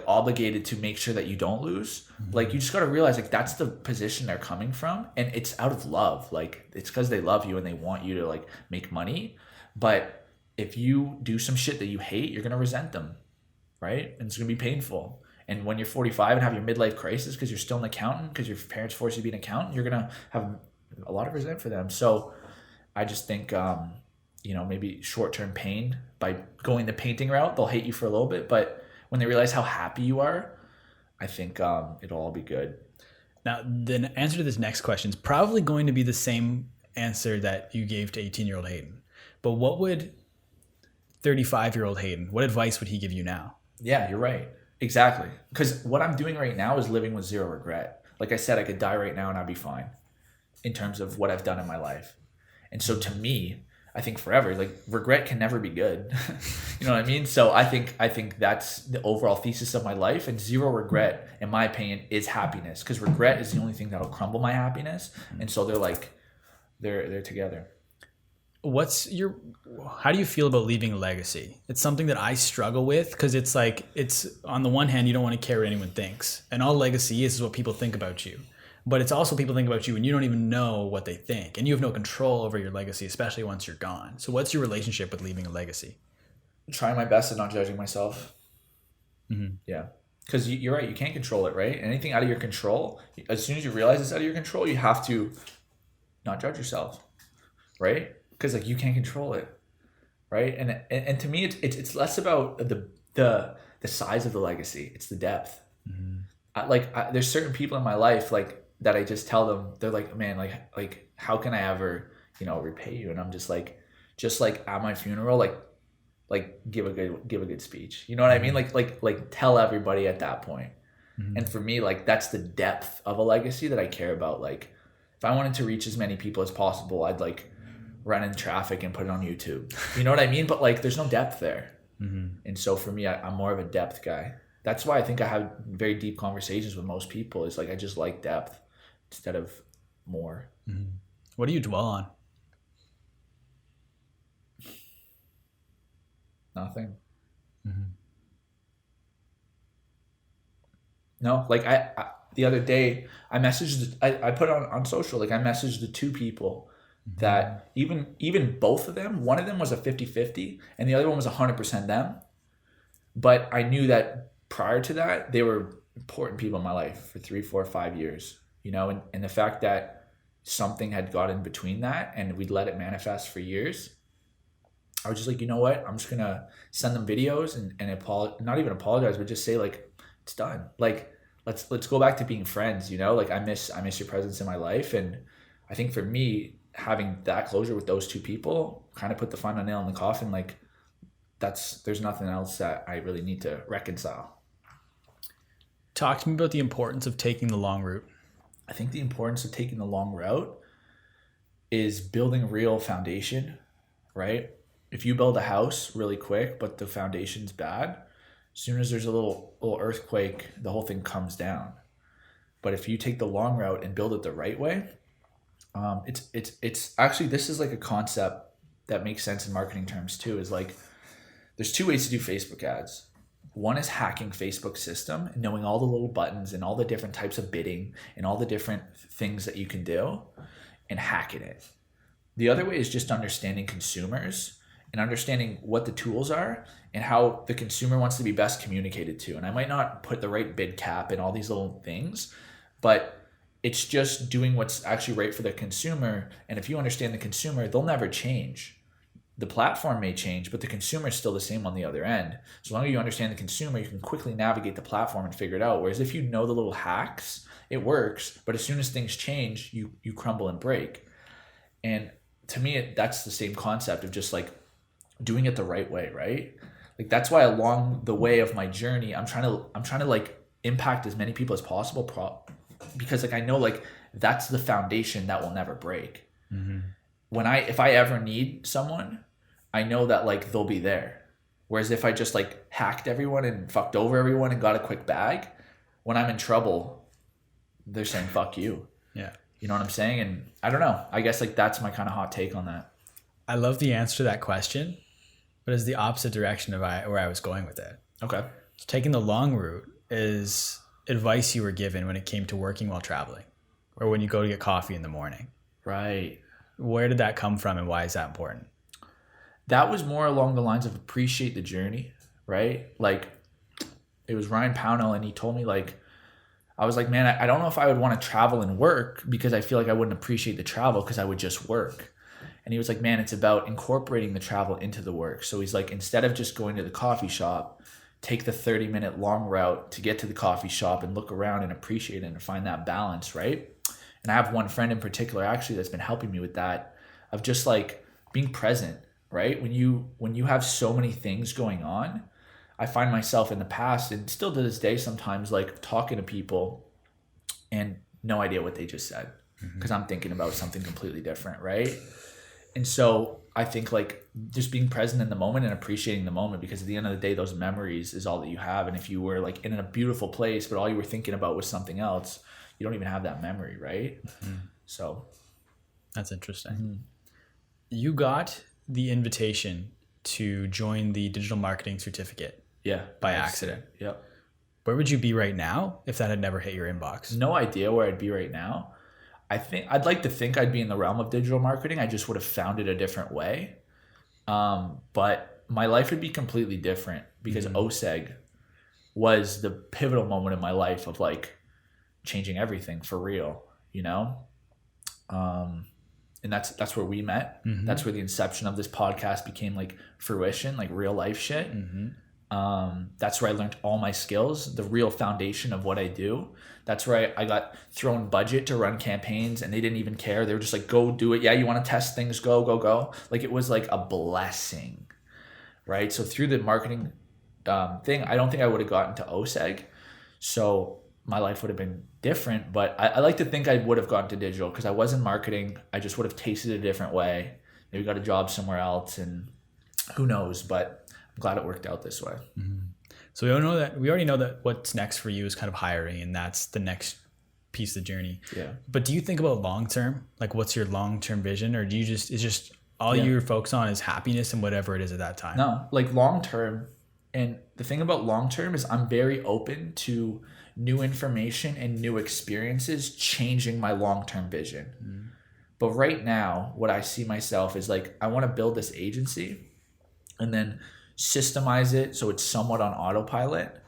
obligated to make sure that you don't lose. Like you just got to realize like that's the position they're coming from, and it's out of love. Like it's because they love you and they want you to like make money. But if you do some shit that you hate, you're gonna resent them, right? And it's gonna be painful. And when you're 45 and have your midlife crisis because you're still an accountant, because your parents forced you to be an accountant, you're going to have a lot of resentment for them. So I just think, maybe short-term pain by going the painting route, they'll hate you for a little bit. But when they realize how happy you are, I think it'll all be good. Now, the answer to this next question is probably going to be the same answer that you gave to 18-year-old Hayden. But what would 35-year-old Hayden, what advice would he give you now? Yeah, you're right. Exactly. Because what I'm doing right now is living with zero regret. Like I said, I could die right now and I'd be fine in terms of what I've done in my life. And so to me, I think forever, like regret can never be good. You know what I mean? So I think that's the overall thesis of my life, and zero regret, in my opinion, is happiness, because regret is the only thing that'll crumble my happiness. And so they're together. How do you feel about leaving a legacy? It's something that I struggle with, because it's like, it's on the one hand, you don't want to care what anyone thinks, and all legacy is what people think about you. But it's also people think about you and you don't even know what they think, and you have no control over your legacy, especially once you're gone. So what's your relationship with leaving a legacy? Trying my best and not judging myself. Yeah. Because you're right, you can't control it, right? Anything out of your control, as soon as you realize it's out of your control, you have to not judge yourself, right? Because like you can't control it, right? And to me, it's less about the size of the legacy; it's the depth. There's certain people in my life like that. I just tell them, they're like, man, like how can I ever repay you? And I'm just like at my funeral, like give a good speech. You know what I mean? Like tell everybody at that point. And for me, like that's the depth of a legacy that I care about. Like if I wanted to reach as many people as possible, I'd like run in traffic and put it on YouTube. You know what I mean? But like there's no depth there. And so for me, I'm more of a depth guy. That's why I think I have very deep conversations with most people. It's like I just like depth instead of more. What do you dwell on? Nothing. No, like I the other day I messaged I put on social, like I messaged the two people that even both of them, one of them was a 50-50 and the other one was 100% them. But I knew that prior to that, they were important people in my life for 3, 4, 5 years, and the fact that something had got in between that and we'd let it manifest for years, I was just like, you know what? I'm just going to send them videos and not even apologize, but just say like, it's done. Like, let's go back to being friends, like I miss your presence in my life. And I think for me, having that closure with those two people kind of put the final nail in the coffin. Like there's nothing else that I really need to reconcile. Talk to me about the importance of taking the long route. I think the importance of taking the long route is building real foundation, right? If you build a house really quick, but the foundation's bad, as soon as there's a little earthquake, the whole thing comes down. But if you take the long route and build it the right way, it's actually, this is like a concept that makes sense in marketing terms too, is like, there's two ways to do Facebook ads. One is hacking Facebook's system and knowing all the little buttons and all the different types of bidding and all the different things that you can do and hacking it. The other way is just understanding consumers and understanding what the tools are and how the consumer wants to be best communicated to. And I might not put the right bid cap and all these little things, but it's just doing what's actually right for the consumer. And if you understand the consumer, they'll never change. The platform may change, but the consumer is still the same on the other end. So long as you understand the consumer, you can quickly navigate the platform and figure it out. Whereas if you know the little hacks, it works. But as soon as things change, you crumble and break. And to me, that's the same concept of just like doing it the right way, right? Like that's why along the way of my journey, I'm trying to like impact as many people as possible, because like I know like that's the foundation that will never break. If I ever need someone, I know that like they'll be there. Whereas if I just like hacked everyone and fucked over everyone and got a quick bag, when I'm in trouble, they're saying fuck you. Yeah. You know what I'm saying? And I don't know. I guess like that's my kind of hot take on that. I love the answer to that question, but it's the opposite direction of where I was going with it. Okay. So taking the long route is advice you were given when it came to working while traveling or when you go to get coffee in the morning. Right. Where did that come from and why is that important? That was more along the lines of appreciate the journey, right? Like it was Ryan Pownell and he told me like, I was like, man, I don't know if I would want to travel and work because I feel like I wouldn't appreciate the travel because I would just work. And he was like, man, it's about incorporating the travel into the work. So he's like, instead of just going to the coffee shop, take the 30-minute long route to get to the coffee shop and look around and appreciate it and find that balance, right? And I have one friend in particular actually that's been helping me with that, of just like being present, right? When you have so many things going on, I find myself in the past and still to this day sometimes like talking to people and no idea what they just said because I'm thinking about something completely different, right? And so I think like just being present in the moment and appreciating the moment, because at the end of the day, those memories is all that you have. And if you were like in a beautiful place, but all you were thinking about was something else, you don't even have that memory, right? So that's interesting. You got the invitation to join the digital marketing certificate by accident. Yep. Where would you be right now if that had never hit your inbox? No idea where I'd be right now. I'd like to think I'd be in the realm of digital marketing. I just would have found it a different way. But my life would be completely different because OSEG was the pivotal moment in my life of like changing everything for real, you know? And that's where we met. That's where the inception of this podcast became like fruition, like real life shit. That's where I learned all my skills, the real foundation of what I do. That's where I got thrown budget to run campaigns and they didn't even care. They were just like, go do it. Yeah, you want to test things? Go. Like it was like a blessing, right? So through the marketing thing, I don't think I would have gotten to OSEG. So my life would have been different, but I like to think I would have gotten to digital because I was in marketing. I just would have tasted it a different way. Maybe got a job somewhere else and who knows, but I'm glad it worked out this way. So we already know that what's next for you is kind of hiring and that's the next piece of the journey. Yeah. But do you think about long-term? Like what's your long-term vision, or is just all you're focused on is happiness and whatever it is at that time? No, like long-term. And the thing about long-term is I'm very open to new information and new experiences changing my long-term vision. But right now, what I see myself is like, I want to build this agency and then systemize it so it's somewhat on autopilot,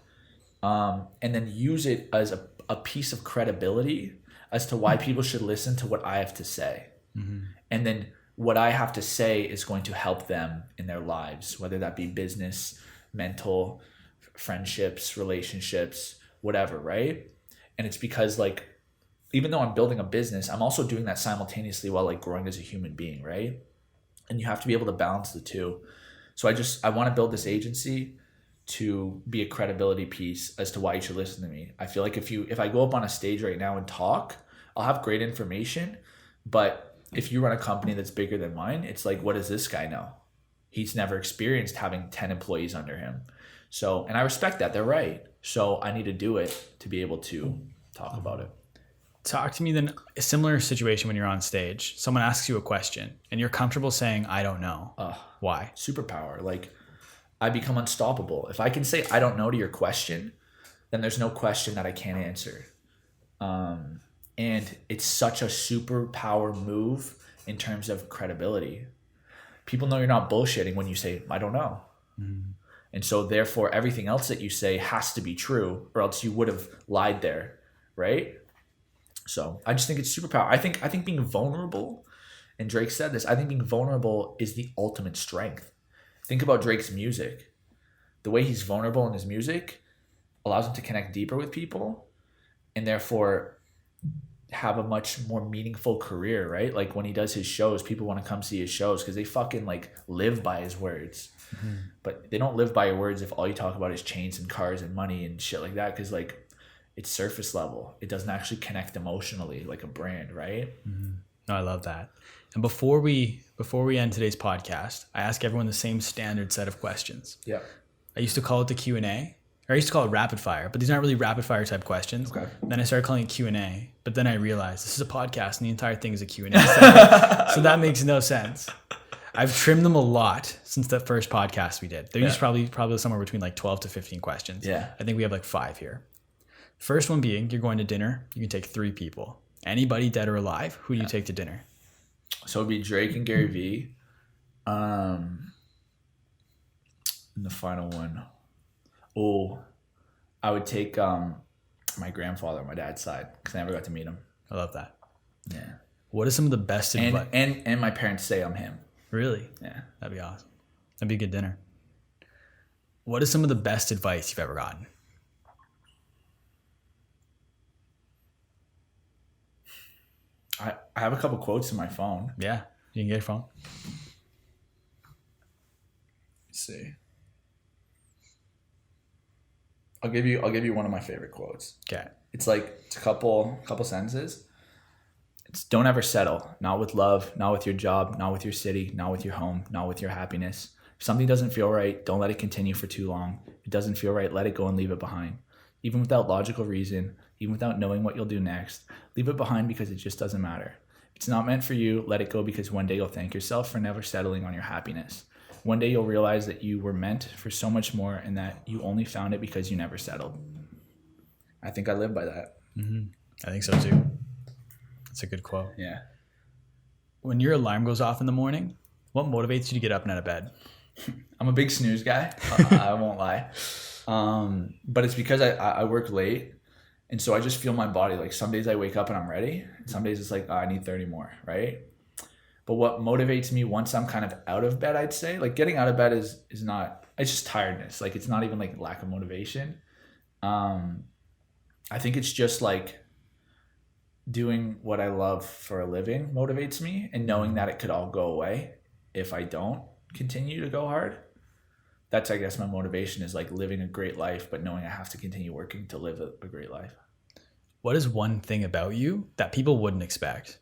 and then use it as a piece of credibility as to why people should listen to what I have to say. And then what I have to say is going to help them in their lives, whether that be business, mental, friendships, relationships, whatever, right? And it's because like, even though I'm building a business, I'm also doing that simultaneously while like growing as a human being, right? And you have to be able to balance the two. So I want to build this agency to be a credibility piece as to why you should listen to me. I feel like if I go up on a stage right now and talk, I'll have great information, but if you run a company that's bigger than mine, it's like, what does this guy know? He's never experienced having 10 employees under him. So, and I respect that, they're right. So I need to do it to be able to talk about it. Talk to me then, a similar situation when you're on stage. Someone asks you a question and you're comfortable saying, I don't know. Why? Superpower. Like, I become unstoppable. If I can say I don't know to your question, then there's no question that I can't answer. And it's such a superpower move in terms of credibility. People know you're not bullshitting when you say, I don't know. And so therefore everything else that you say has to be true, or else you would have lied there, right? So I just think it's superpower. I think being vulnerable, and Drake said this, I think being vulnerable is the ultimate strength. Think about Drake's music. The way he's vulnerable in his music allows him to connect deeper with people, and therefore have a much more meaningful career, right? Like when he does his shows, people want to come see his shows because they fucking like live by his words. But they don't live by your words if all you talk about is chains and cars and money and shit like that, because like it's surface level. It doesn't actually connect emotionally like a brand, right? No, I love that. And before we end today's podcast, I ask everyone the same standard set of questions. Yeah. I used to call it the Q&A, or I used to call it rapid fire, but these aren't really rapid fire type questions. Okay. Then I started calling it Q&A, but then I realized this is a podcast and the entire thing is a Q&A. So that makes no sense. I've trimmed them a lot since that first podcast we did. They're just probably somewhere between like 12 to 15 questions. Yeah. I think we have like 5 here. First one being, you're going to dinner. You can take 3 people. Anybody dead or alive, who do you take to dinner? So it'd be Drake and Gary Vee. And the final one. Oh, I would take my grandfather on my dad's side because I never got to meet him. I love that. Yeah. What is some of the best advice? And my parents say I'm him. Really? Yeah. That'd be awesome. That'd be a good dinner. What is some of the best advice you've ever gotten? I have a couple quotes in my phone. Yeah. You can get your phone. Let's see. I'll give you one of my favorite quotes. Okay. It's a couple sentences. It's don't ever settle. Not with love, not with your job, not with your city, not with your home, not with your happiness. If something doesn't feel right, don't let it continue for too long. If it doesn't feel right, let it go and leave it behind. Even without logical reason, even without knowing what you'll do next, leave it behind because it just doesn't matter. If it's not meant for you, let it go because one day you'll thank yourself for never settling on your happiness. One day you'll realize that you were meant for so much more and that you only found it because you never settled. I think I live by that. I think so too. That's a good quote. Yeah. When your alarm goes off in the morning, what motivates you to get up and out of bed? I'm a big snooze guy. I won't lie. But it's because I work late. And so I just feel my body. Like some days I wake up and I'm ready. And some days it's like, I need 30 more, right? But what motivates me once I'm kind of out of bed, I'd say, like getting out of bed is not, it's just tiredness. Like it's not even like lack of motivation. I think it's just like doing what I love for a living motivates me, and knowing that it could all go away if I don't continue to go hard. That's, I guess, my motivation is like living a great life, but knowing I have to continue working to live a great life. What is one thing about you that people wouldn't expect?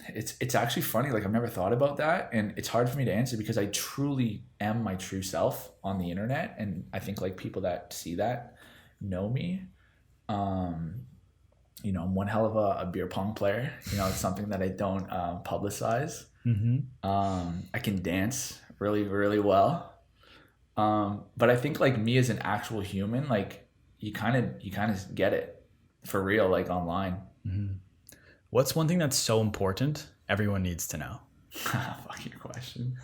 It's actually funny. Like I've never thought about that, and it's hard for me to answer because I truly am my true self on the internet, and I think like people that see that know me. I'm one hell of a beer pong player. It's something that I don't publicize. I can dance really, really well. But I think like me as an actual human, like you kind of get it for real, like online. What's one thing that's so important everyone needs to know? Fuck your question.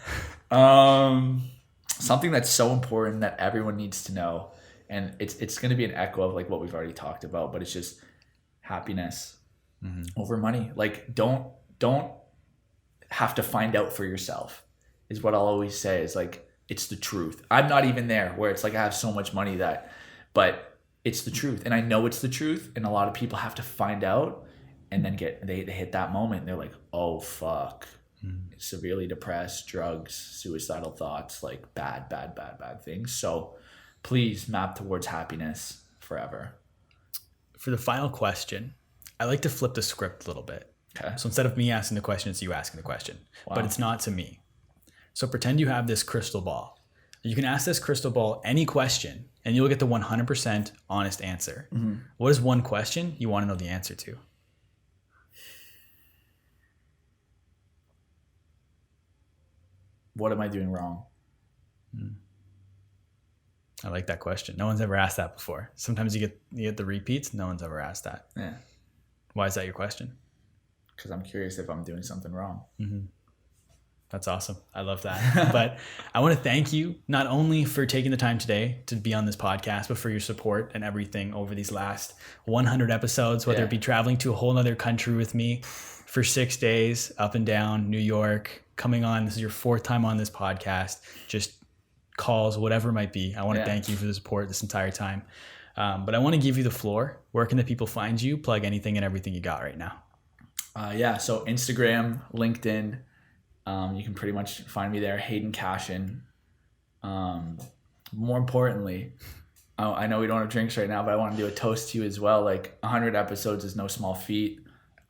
Something that's so important that everyone needs to know, and it's going to be an echo of like what we've already talked about, but it's just happiness over money. Like don't have to find out for yourself is what I'll always say. Is like it's the truth. I'm not even there where it's like I have so much money but it's the truth, and I know it's the truth, and a lot of people have to find out. And then they hit that moment and they're like, oh, fuck. Severely depressed, drugs, suicidal thoughts, like bad things. So please map towards happiness forever. For the final question, I like to flip the script a little bit. Okay. So instead of me asking the question, it's you asking the question. Wow. But it's not to me. So pretend you have this crystal ball. You can ask this crystal ball any question and you'll get the 100% honest answer. What is one question you want to know the answer to? What am I doing wrong? I like that question. No one's ever asked that before. Sometimes you get the repeats. No one's ever asked that. Yeah. Why is that your question? Because I'm curious if I'm doing something wrong. That's awesome. I love that. But I want to thank you not only for taking the time today to be on this podcast, but for your support and everything over these last 100 episodes, whether it be traveling to a whole other country with me for 6 days, up and down, New York, coming on. This is your 4th time on this podcast, just calls, whatever it might be. I want to thank you for the support this entire time. But I want to give you the floor. Where can the people find you? Plug anything and everything you got right now. So Instagram, LinkedIn, you can pretty much find me there, Hayden Cashion. More importantly, I know we don't have drinks right now, but I want to do a toast to you as well. Like 100 episodes is no small feat.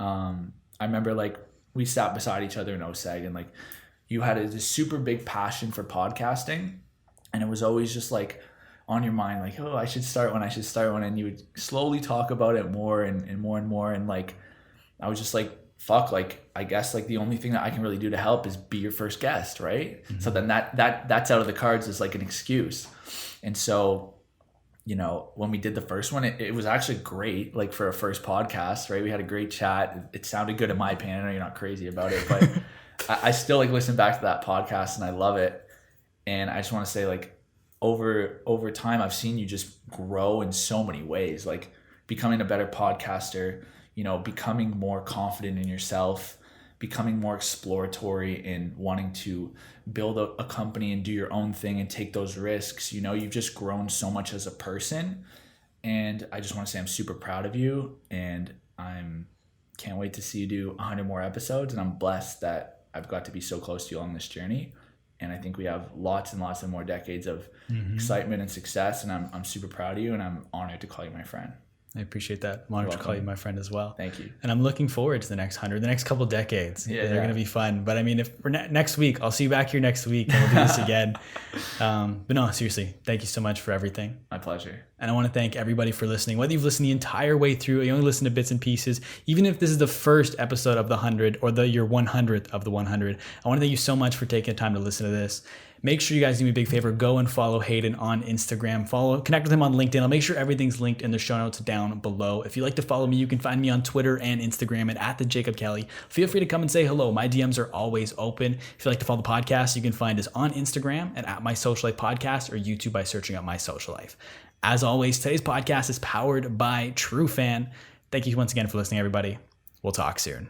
I remember like we sat beside each other in OSEG, and like you had this super big passion for podcasting, and it was always just like on your mind, like, oh, I should start one, and you would slowly talk about it more and more and more, and like I was just like, fuck, like I guess like the only thing that I can really do to help is be your first guest, right? So then that's out of the cards as like an excuse. And so, you know, when we did the first one, it was actually great, like for a first podcast, right? We had a great chat. It sounded good in my opinion. I know you're not crazy about it, but I still like listen back to that podcast and I love it. And I just want to say, like, over time, I've seen you just grow in so many ways, like becoming a better podcaster, you know, becoming more confident in yourself, becoming more exploratory in wanting to build a company and do your own thing and take those risks. You know, you've just grown so much as a person. And I just want to say I'm super proud of you, and can't wait to see you do 100 more episodes. And I'm blessed that I've got to be so close to you on this journey. And I think we have lots and lots of more decades of excitement and success. And I'm super proud of you, and I'm honored to call you my friend. I appreciate that. I'm honored to call you my friend as well. Thank you. And I'm looking forward to the next 100, the next couple of decades. Yeah, they're going to be fun. But I mean, if we're next week, I'll see you back here next week and we'll do this again. But no, seriously, thank you so much for everything. My pleasure. And I want to thank everybody for listening. Whether you've listened the entire way through, or you only listen to bits and pieces, even if this is the first episode of the 100 or your 100th of the 100, I want to thank you so much for taking the time to listen to this. Make sure you guys do me a big favor. Go and follow Hayden on Instagram. Connect with him on LinkedIn. I'll make sure everything's linked in the show notes down below. If you'd like to follow me, you can find me on Twitter and Instagram at the Jacob Kelly. Feel free to come and say hello. My DMs are always open. If you'd like to follow the podcast, you can find us on Instagram and at My Social Life Podcast, or YouTube by searching up My Social Life. As always, today's podcast is powered by Trufan. Thank you once again for listening, everybody. We'll talk soon.